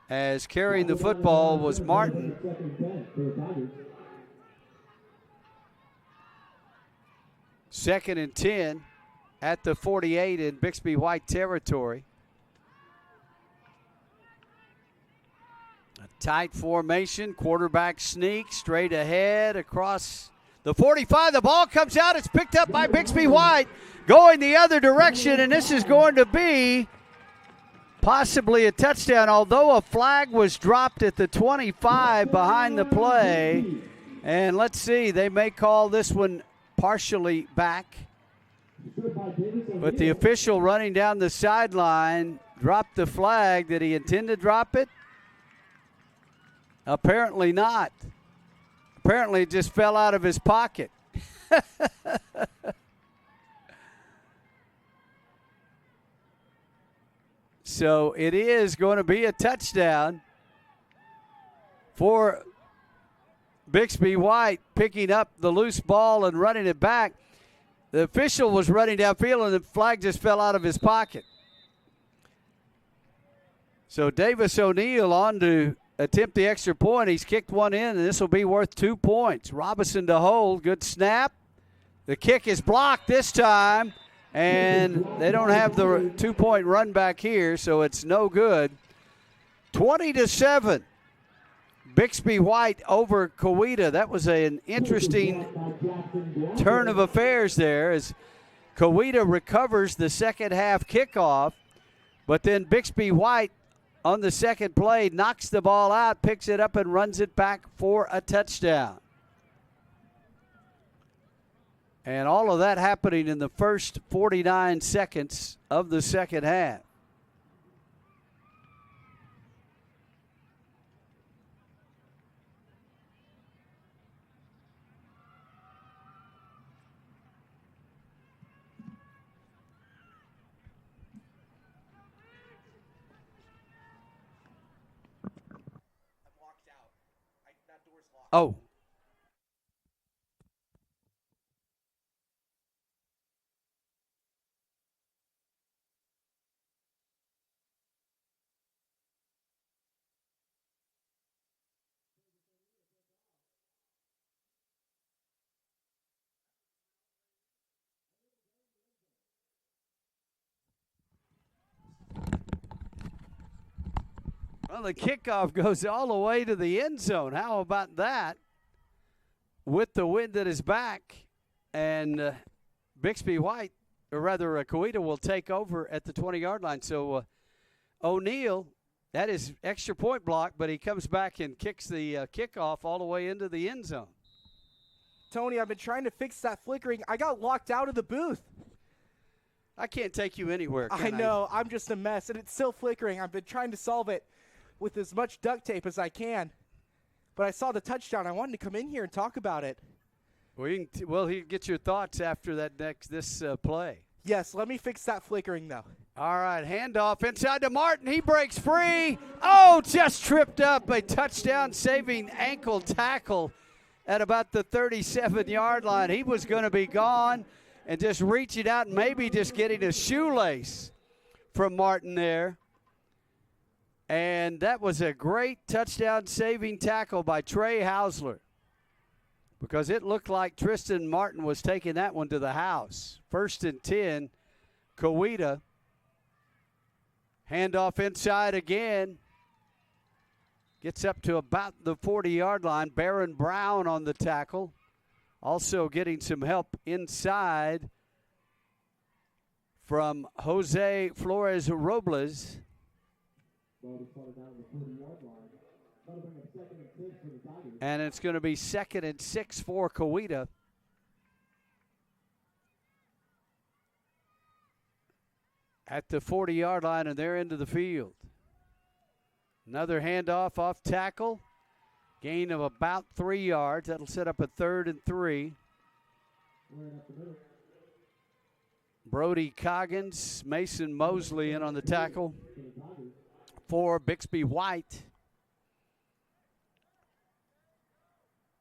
as carrying the football was Martin. Second and 10 at the 48 in Bixby White territory. A tight formation, quarterback sneak straight ahead across the 45. The ball comes out. It's picked up by Bixby White, going the other direction, and this is going to be possibly a touchdown, although a flag was dropped at the 25 behind the play. And let's see, they may call this one partially back. But the official running down the sideline dropped the flag. Did he intend to drop it? Apparently not. Apparently it just fell out of his pocket. So it is going to be a touchdown for Bixby White, picking up the loose ball and running it back. The official was running downfield, and the flag just fell out of his pocket. So Davis O'Neill on to attempt the extra point. He's kicked one in, and this will be worth 2 points. Robinson to hold. Good snap. The kick is blocked this time, and they don't have the 2-point run back here, so it's no good. 20-7. Bixby White over Coweta. That was an interesting turn of affairs there as Coweta recovers the second half kickoff, but then Bixby White on the second play knocks the ball out, picks it up, and runs it back for a touchdown. And all of that happening in the first 49 seconds of the second half. Oh. Well, the kickoff goes all the way to the end zone. How about that? With the wind at his back, and Bixby White, or rather Coweta, will take over at the 20-yard line. So O'Neill, that is extra point block, but he comes back and kicks the kickoff all the way into the end zone. Tony, I've been trying to fix that flickering. I got locked out of the booth. I can't take you anywhere. I know. I'm just a mess, and it's still flickering. I've been trying to solve it with as much duct tape as I can. But I saw the touchdown. I wanted to come in here and talk about it. Well, you get your thoughts after this play. Yes, let me fix that flickering, though. All right, handoff inside to Martin. He breaks free. Oh, just tripped up. A touchdown-saving ankle tackle at about the 37-yard line. He was going to be gone, and just reaching out and maybe just getting a shoelace from Martin there. And that was a great touchdown-saving tackle by Trey Hausler, because it looked like Tristan Martin was taking that one to the house. 1st and 10, Coweta. Handoff inside again. Gets up to about the 40-yard line. Baron Brown on the tackle. Also getting some help inside from Jose Flores Robles. And it's going to be 2nd and 6 for Coweta. At the 40-yard line, and they're into the field. Another handoff off tackle. Gain of about 3 yards. That'll set up a 3rd and 3. Brody Coggins, Mason Mosley in on the tackle for Bixby White.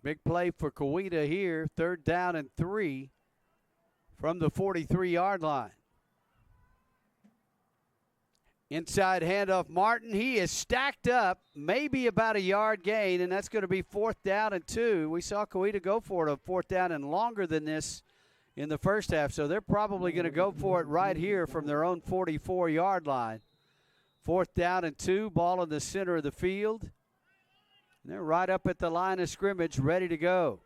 Big play for Coweta here. 3rd down and 3 from the 43-yard line. Inside handoff, Martin. He is stacked up, maybe about a yard gain, and that's going to be 4th down and 2. We saw Coweta go for it a 4th down and longer than this in the first half, so they're probably going to go for it right here from their own 44-yard line. 4th down and 2, ball in the center of the field. And they're right up at the line of scrimmage, ready to go.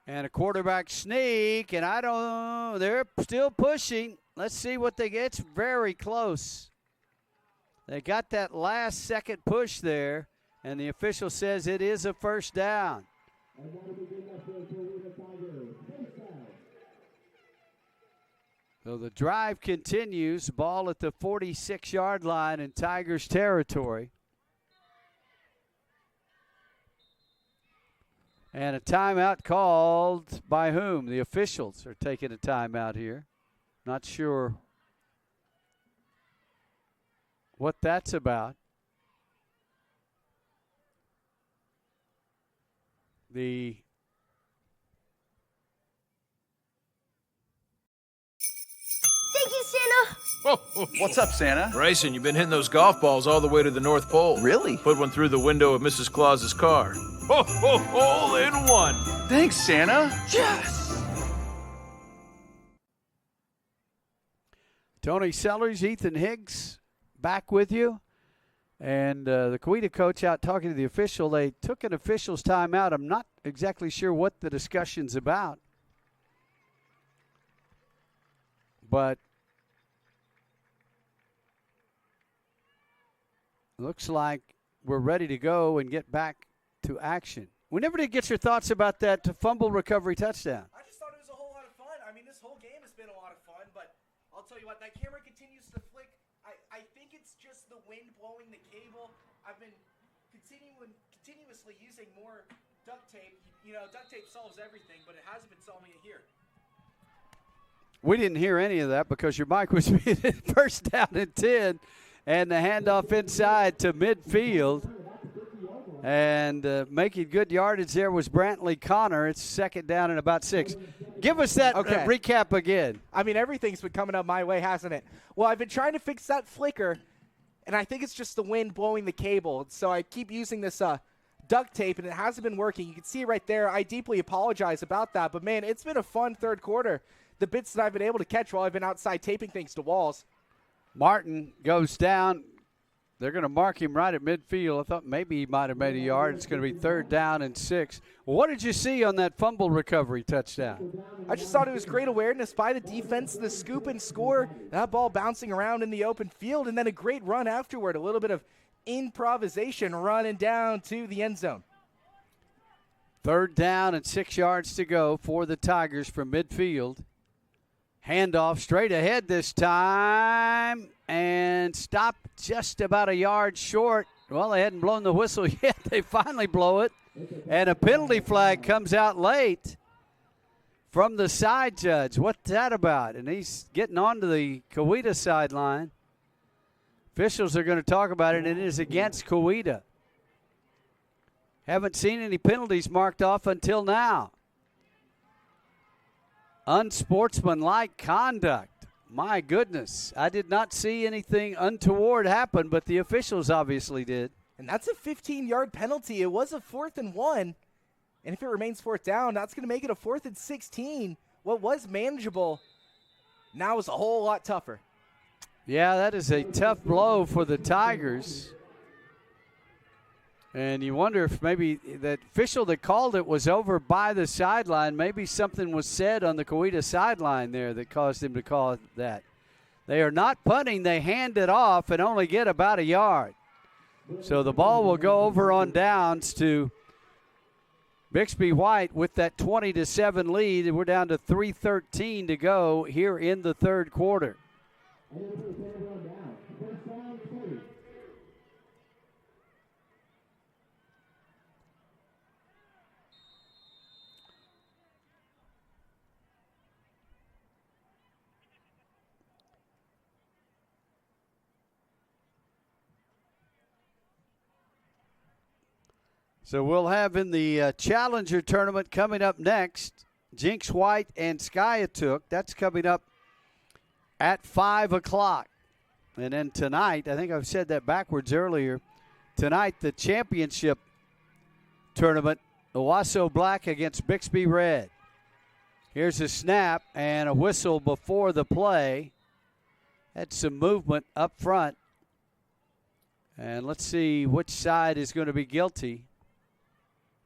And a quarterback sneak, and I don't know, they're still pushing. Let's see what they get. It's very close. They got that last second push there, and the official says it is a 1st down. So the drive continues. Ball at the 46-yard line in Tigers territory. And a timeout called by whom? The officials are taking a timeout here. Not sure what that's about. The Thank you, Santa. What's up, Santa? Bryson, you've been hitting those golf balls all the way to the North Pole. Really? Put one through the window of Mrs. Claus's car. Ho, ho, hole in one. Thanks, Santa. Yes! Tony Sellers, Ethan Higgs, back with you. And the Coweta coach out talking to the official. They took an official's timeout. I'm not exactly sure what the discussion's about. But looks like we're ready to go and get back to action. We never did get your thoughts about that fumble recovery touchdown. I just thought it was a whole lot of fun. I mean, this whole game has been a lot of fun, but I'll tell you what, that camera continues to flick. I think it's just the wind blowing the cable. I've been continuously using more duct tape. You know, duct tape solves everything, but it hasn't been solving it here. We didn't hear any of that because your mic was muted. First down and 10, and the handoff inside to midfield. And making good yardage there was Brantley Connor. It's second down and about 6. Give us that recap again. I mean, everything's been coming up my way, hasn't it? Well, I've been trying to fix that flicker, and I think it's just the wind blowing the cable. So I keep using this duct tape, and it hasn't been working. You can see right there. I deeply apologize about that. But, man, it's been a fun third quarter. The bits that I've been able to catch while I've been outside taping things to walls. Martin goes down. They're going to mark him right at midfield. I thought maybe he might have made a yard. It's going to be third down and 6. Well, what did you see on that fumble recovery touchdown? I just thought it was great awareness by the defense, the scoop and score, that ball bouncing around in the open field, and then a great run afterward, a little bit of improvisation running down to the end zone. Third down and 6 yards to go for the Tigers from midfield. Handoff straight ahead this time and stopped just about a yard short. Well, they hadn't blown the whistle yet. They finally blow it. And a penalty flag comes out late from the side judge. What's that about? And he's getting onto the Coweta sideline. Officials are going to talk about it, and it is against Coweta. Haven't seen any penalties marked off until now. Unsportsmanlike conduct. My goodness. I did not see anything untoward happen, but the officials obviously did. And that's a 15-yard penalty. It was a 4th and 1. And if it remains 4th down, that's going to make it a 4th and 16. What was manageable now is a whole lot tougher. Yeah, that is a tough blow for the Tigers. And you wonder if maybe that official that called it was over by the sideline. Maybe something was said on the Coweta sideline there that caused him to call it that. They are not punting. They hand it off and only get about a yard. So the ball will go over on downs to Bixby White with that 20-7 lead. We're down to 3:13 to go here in the third quarter. So we'll have in the Challenger tournament coming up next, Jinx White and Coweta. That's coming up at 5 o'clock. And then tonight, I think I've said that backwards earlier, tonight the championship tournament, Owasso Black against Bixby Red. Here's a snap and a whistle before the play. Had some movement up front. And let's see which side is going to be guilty.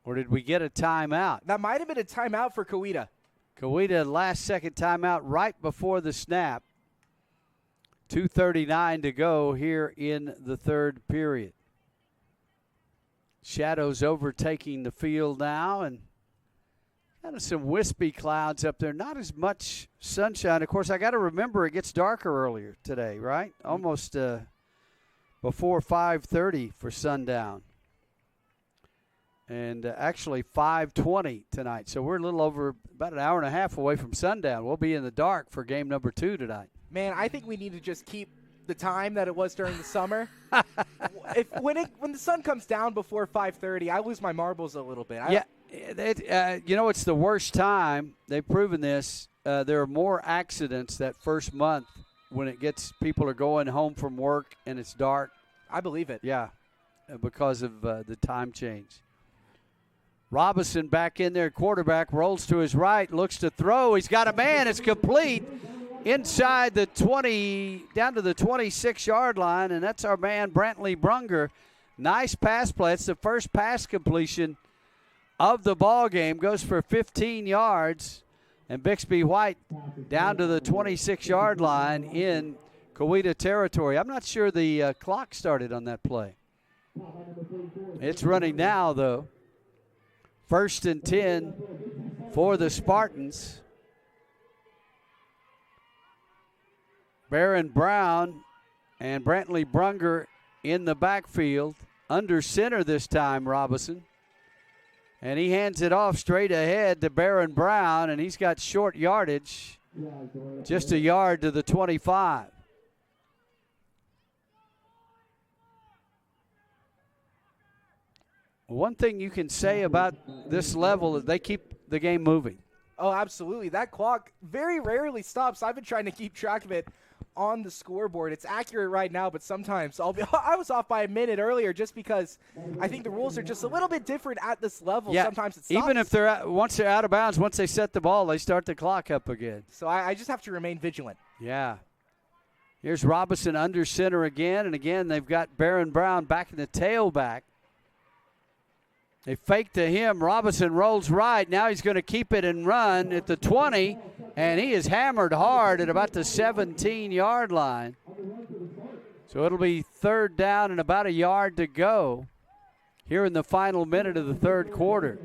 Or did we get a timeout? That might have been a timeout for Coweta. Coweta, last-second timeout right before the snap. 2:39 to go here in the third period. Shadows overtaking the field now, and kind of some wispy clouds up there. Not as much sunshine. Of course, I got to remember it gets darker earlier today, right? Almost before 5:30 for sundown. And actually 5:20 tonight. So we're a little over about an hour and a half away from sundown. We'll be in the dark for game number 2 tonight. Man, I think we need to just keep the time that it was during the summer. When the sun comes down before 5:30, I lose my marbles a little bit. It's the worst time. They've proven this. There are more accidents that first month when people are going home from work and it's dark. I believe it. Yeah, because of the time change. Robinson back in there, quarterback, rolls to his right, looks to throw. He's got a man. It's complete inside the 20, down to the 26-yard line, and that's our man, Brantley Brunger. Nice pass play. It's the first pass completion of the ball game. Goes for 15 yards, and Bixby White down to the 26-yard line in Coweta territory. I'm not sure the clock started on that play. It's running now, though. 1st and 10 for the Spartans. Baron Brown and Brantley Brunger in the backfield. Under center this time, Robinson. And he hands it off straight ahead to Baron Brown, and he's got short yardage, just a yard to the 25. One thing you can say about this level is they keep the game moving. Oh, absolutely. That clock very rarely stops. I've been trying to keep track of it on the scoreboard. It's accurate right now, but sometimes I was off by a minute earlier just because I think the rules are just a little bit different at this level. Yeah, sometimes it stops. Even if once they're out of bounds, once they set the ball, they start the clock up again. So I just have to remain vigilant. Yeah. Here's Robinson under center again, and again they've got Baron Brown back in the tailback. They fake to him. Robinson rolls right. Now he's going to keep it and run at the 20, and he is hammered hard at about the 17-yard line. So it'll be 3rd down and about a yard to go here in the final minute of the 3rd quarter.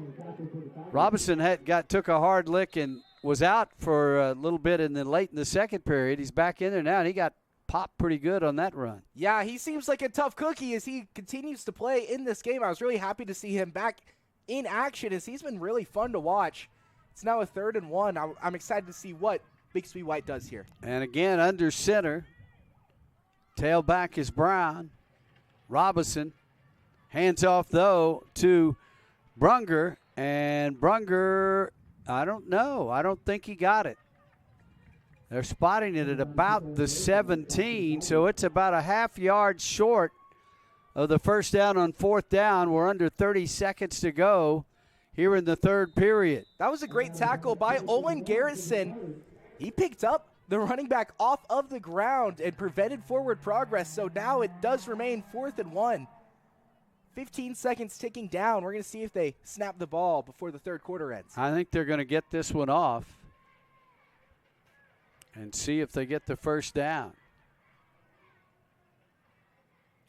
Robinson took a hard lick and was out for a little bit late in the 2nd period. He's back in there now, and he got popped pretty good on that run. Yeah, he seems like a tough cookie as he continues to play in this game. I was really happy to see him back in action as he's been really fun to watch. It's now a 3rd and 1. I'm excited to see what Bixby White does here. And again, under center. Tailback is Brown. Robinson hands off, though, to Brunger. And Brunger, I don't know. I don't think he got it. They're spotting it at about the 17, so it's about a half yard short of the first down on 4th down. We're under 30 seconds to go here in the 3rd period. That was a great tackle by Owen Garrison. He picked up the running back off of the ground and prevented forward progress, so now it does remain 4th and 1. 15 seconds ticking down. We're going to see if they snap the ball before the 3rd quarter ends. I think they're going to get this one off and see if they get the first down.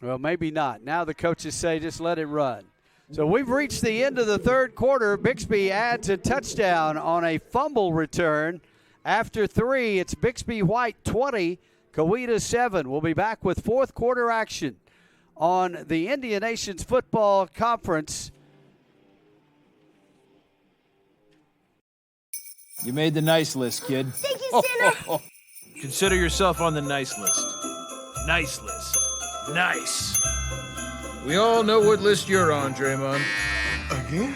Well, maybe not. Now the coaches say just let it run. So we've reached the end of the 3rd quarter. Bixby adds a touchdown on a fumble return. After 3, it's Bixby White 20, Coweta 7. We'll be back with 4th quarter action on the Indian Nations Football Conference. You made the nice list, kid. Thank you, Santa. Consider yourself on the nice list. Nice list. Nice. We all know what list you're on, Draymond. Again?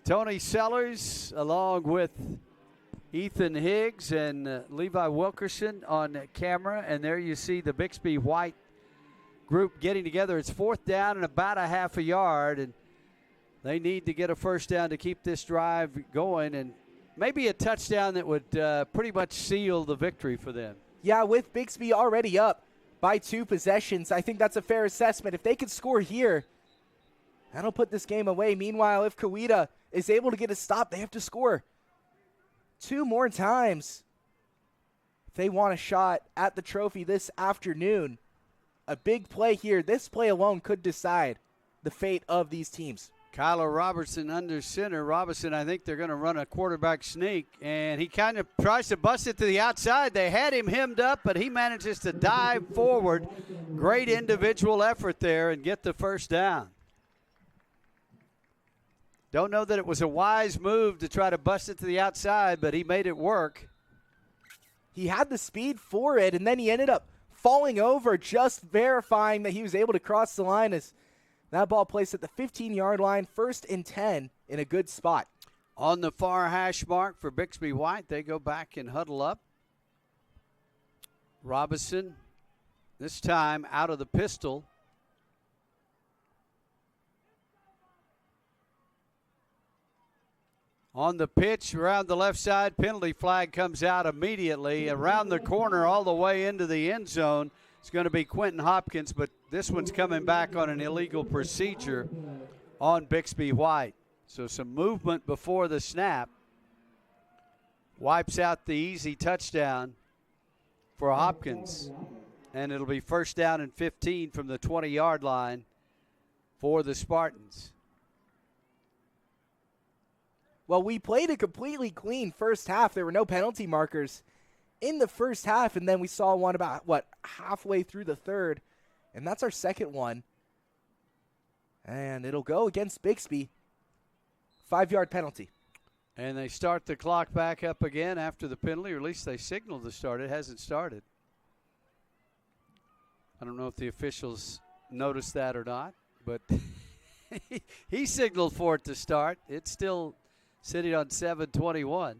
Tony Sellers along with Ethan Higgs and Levi Wilkerson on camera. And there you see the Bixby White group getting together. It's 4th down and about a half a yard. And they need to get a first down to keep this drive going, and maybe a touchdown that would pretty much seal the victory for them. Yeah, with Bixby already up by 2 possessions, I think that's a fair assessment. If they could score here, that'll put this game away. Meanwhile, if Coweta is able to get a stop, they have to score 2 more times if they want a shot at the trophy this afternoon. A big play here. This play alone could decide the fate of these teams. Kyler Robertson under center. Robinson, I think they're going to run a quarterback sneak, and he kind of tries to bust it to the outside. They had him hemmed up, but he manages to dive forward. Great individual effort there and get the first down. Don't know that it was a wise move to try to bust it to the outside, but he made it work. he had the speed for it, and then he ended up falling over, just verifying that he was able to cross the line as that ball placed at the 15-yard line, 1st and 10 in a good spot. On the far hash mark for Bixby White, they go back and huddle up. Robinson, this time out of the pistol. On the pitch around the left side, penalty flag comes out immediately. Around the corner all the way into the end zone, it's going to be Quentin Hopkins, but this one's coming back on an illegal procedure on Bixby White. So some movement before the snap. Wipes out the easy touchdown for Hopkins. And it'll be 1st down and 15 from the 20-yard line for the Spartans. Well, we played a completely clean first half. There were no penalty markers in the first half, and then we saw one about, halfway through the third, and that's our second one. And it'll go against Bixby. 5-yard penalty. And they start the clock back up again after the penalty, or at least they signaled to start. It hasn't started. I don't know if the officials noticed that or not, but he signaled for it to start. It's still sitting on 7:21.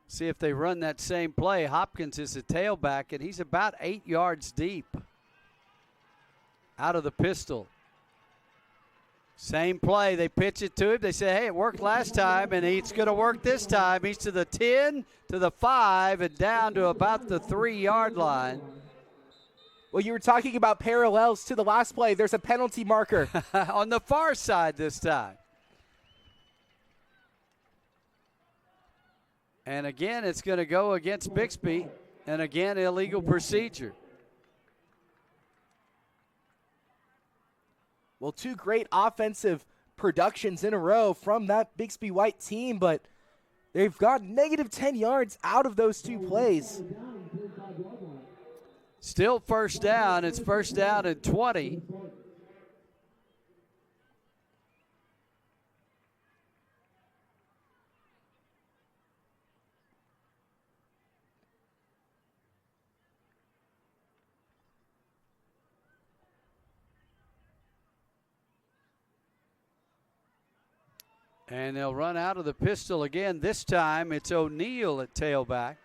See if they run that same play. Hopkins is a tailback, and he's about 8 yards deep out of the pistol. Same play. They pitch it to him. They say, hey, it worked last time, and it's going to work this time. He's to the 10, to the 5, and down to about the 3-yard line. Well, you were talking about parallels to the last play. There's a penalty marker. On the far side this time. And again, it's going to go against Bixby, and again, illegal procedure. Well, 2 great offensive productions in a row from that Bixby White team, but they've got negative 10 yards out of those 2 plays. Still 1st down. It's 1st down and 20. And they'll run out of the pistol again. This time it's O'Neal at tailback.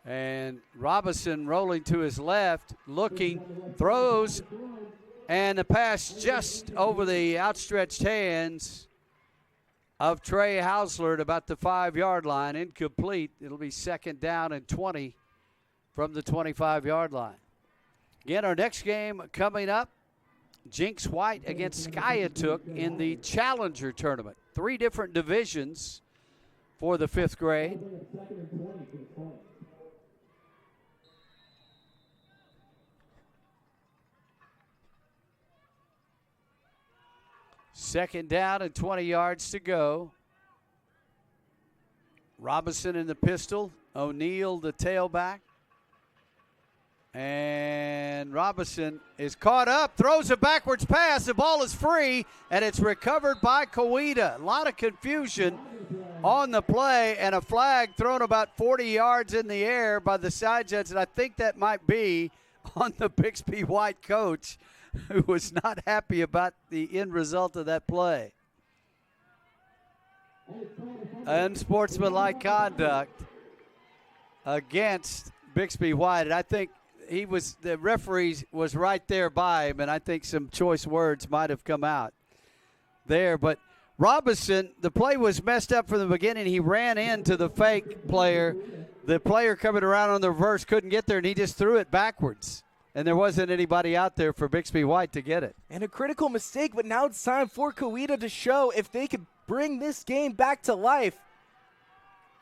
And Robinson rolling to his left, looking, throws, and the pass just over the outstretched hands of Trey Hausler at about the 5-yard line. Incomplete. It'll be 2nd down and 20 from the 25-yard line. Again, our next game coming up, Jinx White against Coweta in the Challenger Tournament. 3 different divisions for the 5th grade. Second down and 20 yards to go. Robinson in the pistol. O'Neal the tailback. And Robinson is caught up, throws a backwards pass. The ball is free, and it's recovered by Coweta. A lot of confusion on the play, and a flag thrown about 40 yards in the air by the side judge, and I think that might be on the Bixby White coach, who was not happy about the end result of that play. Unsportsmanlike conduct against Bixby White, and I think the referee was right there by him, and I think some choice words might have come out there. But Robinson, the play was messed up from the beginning. He ran into the fake player. The player coming around on the reverse couldn't get there, and he just threw it backwards. And there wasn't anybody out there for Bixby White to get it. And a critical mistake, but now it's time for Coweta to show if they could bring this game back to life.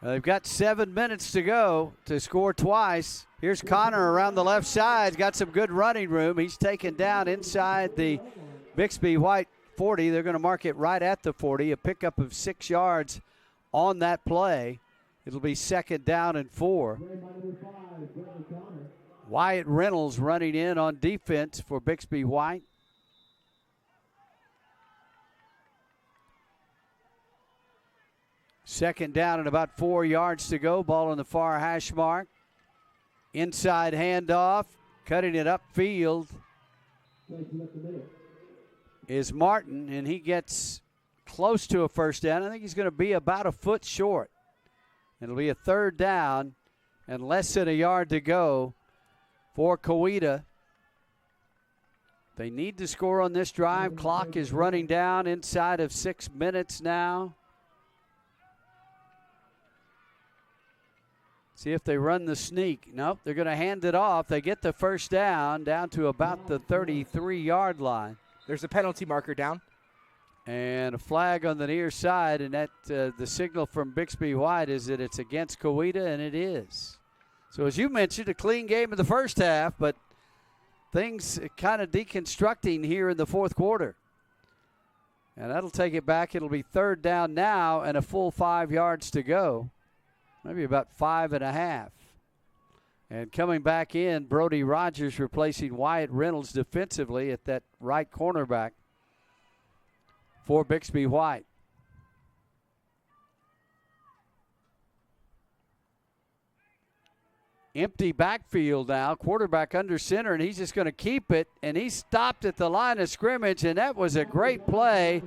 They've got 7 minutes to go to score twice. Here's Connor around the left side. Got some good running room. He's taken down inside the Bixby White 40. They're going to mark it right at the 40. A pickup of 6 yards on that play. It'll be 2nd down and 4. Wyatt Reynolds running in on defense for Bixby White. Second down and about 4 yards to go. Ball on the far hash mark. Inside handoff. Cutting it upfield is Martin, and he gets close to a first down. I think he's going to be about a foot short. It'll be a third down and less than a yard to go for Coweta. They need to score on this drive. Clock is running down inside of 6 minutes now. See if they run the sneak. Nope, they're going to hand it off. They get the first down to about the 33-yard line. There's a penalty marker down. And a flag on the near side, and that the signal from Bixby White is that it's against Coweta, and it is. So as you mentioned, a clean game in the first half, but things kind of deconstructing here in the fourth quarter. And that'll take it back. It'll be third down now and a full 5 yards to go. Maybe about 5.5. And coming back in, Brody Rogers replacing Wyatt Reynolds defensively at that right cornerback for Bixby White. Empty backfield now, quarterback under center, and he's just going to keep it, and he stopped at the line of scrimmage, and that was a great play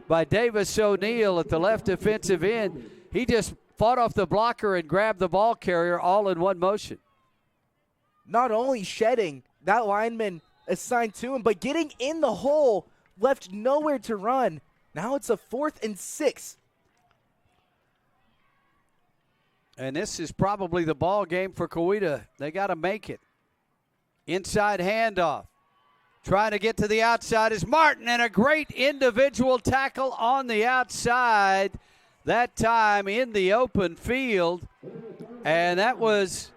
by Davis O'Neal at the left defensive end. He just fought off the blocker and grabbed the ball carrier all in one motion. Not only shedding that lineman assigned to him, but getting in the hole, left nowhere to run. Now it's a 4th and 6. And this is probably the ball game for Coweta. They got to make it. Inside handoff. Trying to get to the outside is Martin, and a great individual tackle on the outside. That time in the open field. And that was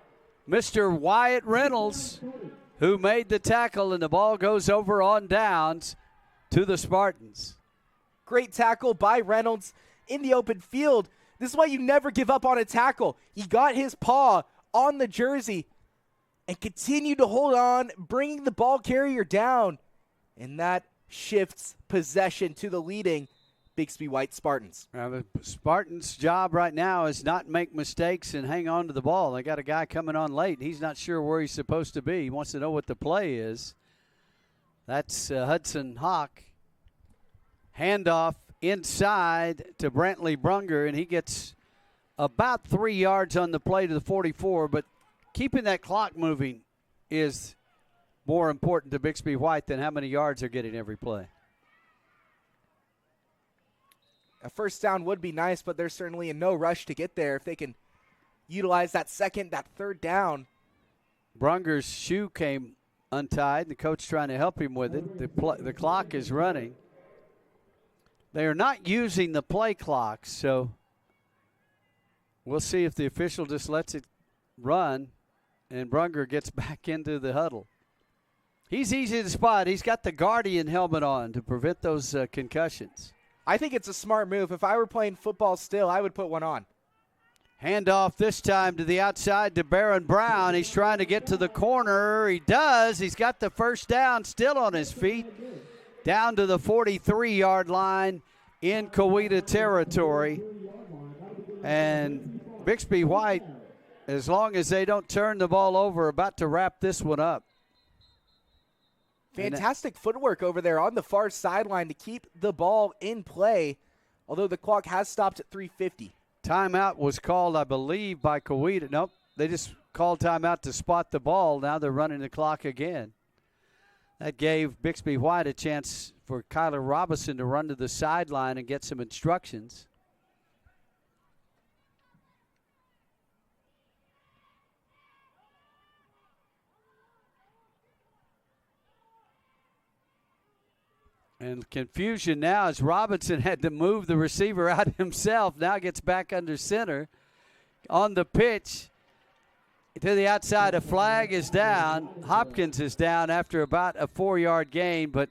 Mr. Wyatt Reynolds who made the tackle, and the ball goes over on downs to the Spartans. Great tackle by Reynolds in the open field. This is why you never give up on a tackle. He got his paw on the jersey and continued to hold on, bringing the ball carrier down. And that shifts possession to the leading Bixby White Spartans. Now, the Spartans' job right now is not make mistakes and hang on to the ball. They got a guy coming on late, and he's not sure where he's supposed to be. He wants to know what the play is. That's Hudson Hawk. Handoff inside to Brantley Brunger, and he gets about 3 yards on the play to the 44, but keeping that clock moving is more important to Bixby White than how many yards they're getting every play. A first down would be nice, but there's certainly in no rush to get there if they can utilize that third down. Brunger's shoe came untied, and the coach trying to help him with it. The clock is running. They are not using the play clock, so we'll see if the official just lets it run and Brunger gets back into the huddle. He's easy to spot. He's got the Guardian helmet on to prevent those concussions. I think it's a smart move. If I were playing football still, I would put one on. Handoff this time to the outside to Baron Brown. He's trying to get to the corner. He does. He's got the first down, still on his feet. Down to the 43-yard line in Coweta territory. And Bixby White, as long as they don't turn the ball over, about to wrap this one up. Fantastic footwork over there on the far sideline to keep the ball in play, although the clock has stopped at 3:50. Timeout was called, I believe, by Coweta. Nope, they just called timeout to spot the ball. Now they're running the clock again. That gave Bixby White a chance for Kyler Robinson to run to the sideline and get some instructions. And confusion now as Robinson had to move the receiver out himself. Now gets back under center on the pitch. To the outside, a flag is down. Hopkins is down after about a 4-yard gain, but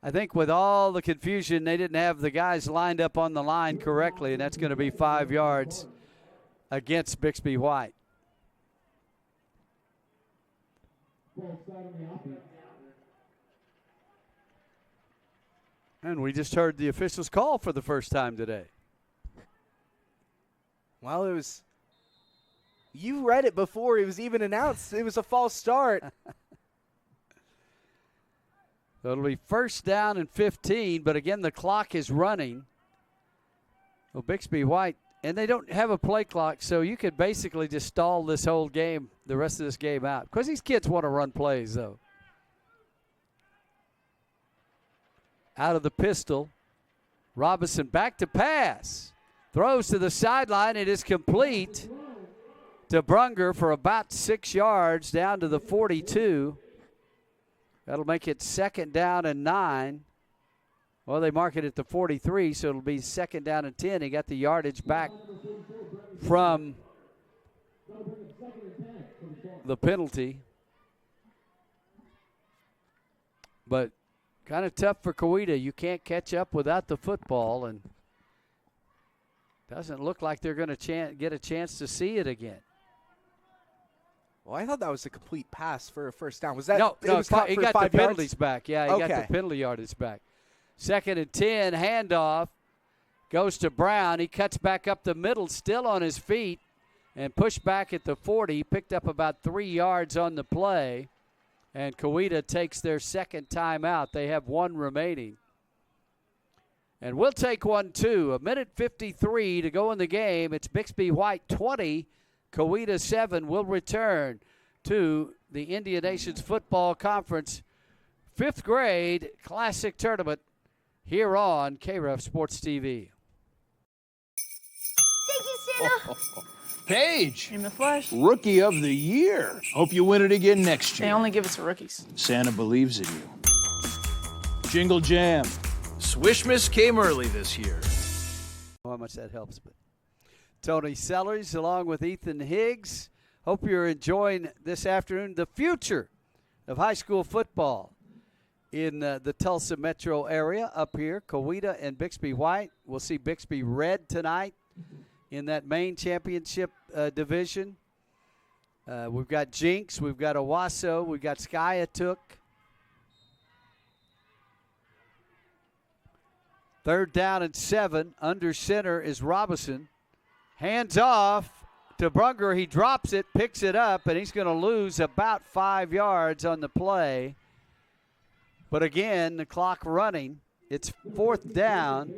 I think with all the confusion, they didn't have the guys lined up on the line correctly, and that's going to be 5 yards against Bixby White. And we just heard the officials call for the first time today. Well, you read it before it was even announced. It was a false start. So it'll be first down and 15, but again, the clock is running. Well, Bixby White, and they don't have a play clock, so you could basically just stall this whole game, the rest of this game out, because these kids want to run plays, though. Out of the pistol, Robinson back to pass. Throws to the sideline. It is complete to Brunger for about 6 yards down to the 42. That'll make it second down and 9. Well, they mark it at the 43, so it'll be second down and 10. He got the yardage back from the penalty. But kind of tough for Coweta. You can't catch up without the football, and doesn't look like they're going to get a chance to see it again. Well, I thought that was a complete pass for a first down. Was that No, it was caught he for got 5 the yards? penalties back. Yeah, he got the penalty yardage back. Second and 10, handoff, goes to Brown. He cuts back up the middle, still on his feet, and pushed back at the 40. Picked up about 3 yards on the play, and Coweta takes their second timeout. They have one remaining. And we'll take one, too. 1:53 to go in the game. It's Bixby White 20, Coweta 7. Will return to the Indian Nations Football Conference 5th grade classic tournament here on KREF Sports TV. Thank you, Santa. Paige, In the flesh. Rookie of the Year. Hope you win it again next They year. only give it to rookies. Santa believes in you. Jingle Jam. Swishmas came early this year. How much that helps, but Tony Sellers along with Ethan Higgs. Hope you're enjoying this afternoon the future of high school football in the Tulsa metro area up here. Coweta and Bixby White. We'll see Bixby Red tonight in that main championship division. We've got Jinx, we've got Owasso, we've got Skiatook. Third down and 7. Under center is Robinson. Hands off to Brunger. He drops it, picks it up, and he's going to lose about 5 yards on the play. But again, the clock running. It's fourth down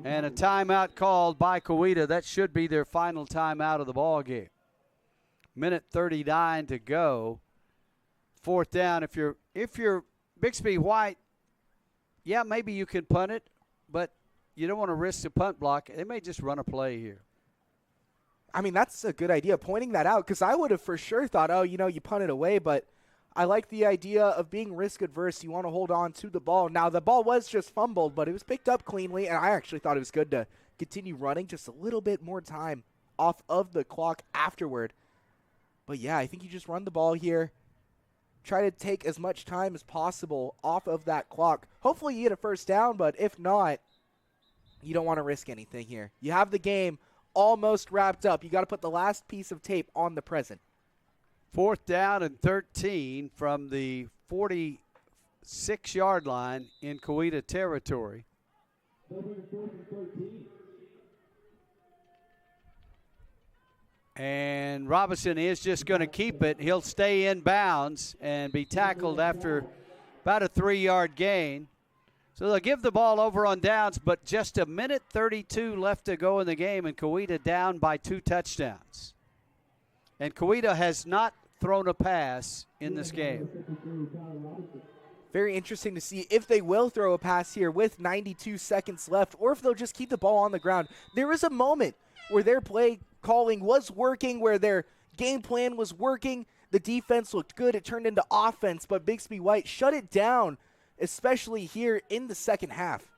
and a timeout called by Coweta. That should be their final timeout of the ball game. 1:39 to go. Fourth down. If you're Bixby White, yeah, maybe you can punt it, but you don't want to risk the punt block. They may just run a play here. I mean, that's a good idea, pointing that out, because I would have for sure thought, oh, you punt it away, but I like the idea of being risk-adverse. You want to hold on to the ball. Now, the ball was just fumbled, but it was picked up cleanly, and I actually thought it was good to continue running just a little bit more time off of the clock afterward. But, yeah, I think you just run the ball here. Try to take as much time as possible off of that clock. Hopefully you get a first down, but if not, you don't want to risk anything here. You have the game almost wrapped up. You got to put the last piece of tape on the present. Fourth down and 13 from the 46-yard line in Coweta territory. And Robinson is just going to keep it. He'll stay in bounds and be tackled after about a 3-yard gain. So they'll give the ball over on downs, but just 1:32 left to go in the game, and Coweta down by 2 touchdowns. And Coweta has not thrown a pass in this game. Very interesting to see if they will throw a pass here with 92 seconds left, or if they'll just keep the ball on the ground. There was a moment where their play calling was working, where their game plan was working. The defense looked good. It turned into offense, but Bixby White shut it down, especially here in the second half.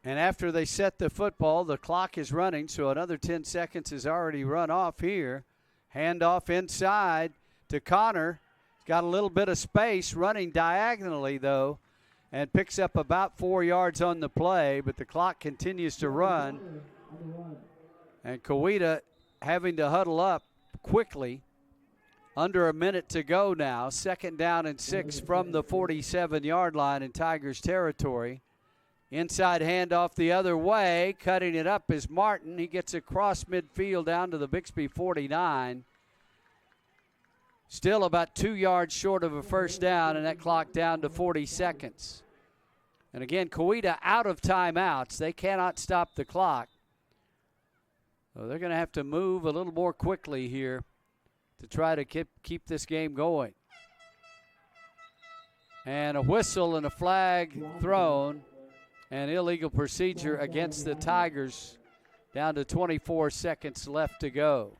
And after they set the football, the clock is running, so another 10 seconds has already run off here. Handoff inside to Connor. He's got a little bit of space, running diagonally, though, and picks up about 4 yards on the play, but the clock continues to run. And Coweta having to huddle up quickly. Under a minute to go now. Second down and 6 from the 47-yard line in Tigers territory. Inside handoff the other way. Cutting it up is Martin. He gets across midfield down to the Bixby 49. Still about 2 yards short of a first down, and that clock down to 40 seconds. And again, Coweta out of timeouts. They cannot stop the clock. So they're going to have to move a little more quickly here to try to keep this game going. And a whistle and a flag thrown. And illegal procedure against the Tigers. Down to 24 seconds left to go.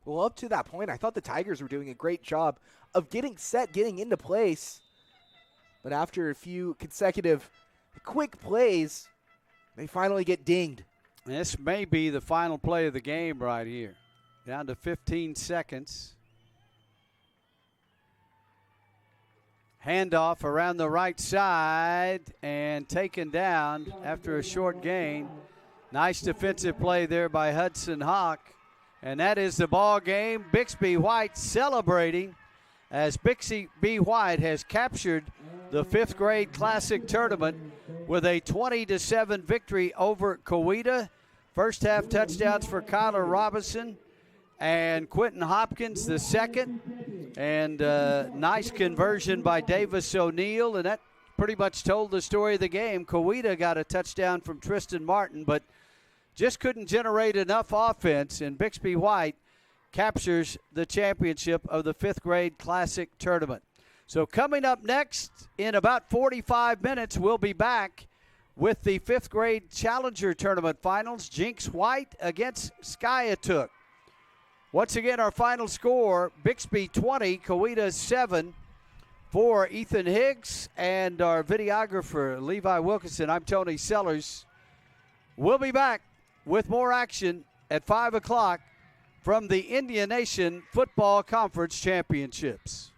Well, up to that point, I thought the Tigers were doing a great job of getting set, getting into place. But after a few consecutive quick plays, they finally get dinged. This may be the final play of the game right here. Down to 15 seconds. Handoff around the right side and taken down after a short gain. Nice defensive play there by Hudson Hawk. And that is the ball game. Bixby White celebrating as Bixby White has captured the 5th grade classic tournament with a 20-7 victory over Coweta. First half touchdowns for Kyler Robinson and Quentin Hopkins the second. And nice conversion by Davis O'Neill, and that pretty much told the story of the game. Coweta got a touchdown from Tristan Martin, but just couldn't generate enough offense, and Bixby White captures the championship of the 5th grade classic tournament. So coming up next in about 45 minutes, we'll be back with the 5th grade Challenger Tournament finals. Jinx White against Coweta. Once again, our final score, Bixby 20, Coweta 7. For Ethan Higgs and our videographer, Levi Wilkinson, I'm Tony Sellers. We'll be back with more action at 5 o'clock from the Indian Nation Football Conference Championships.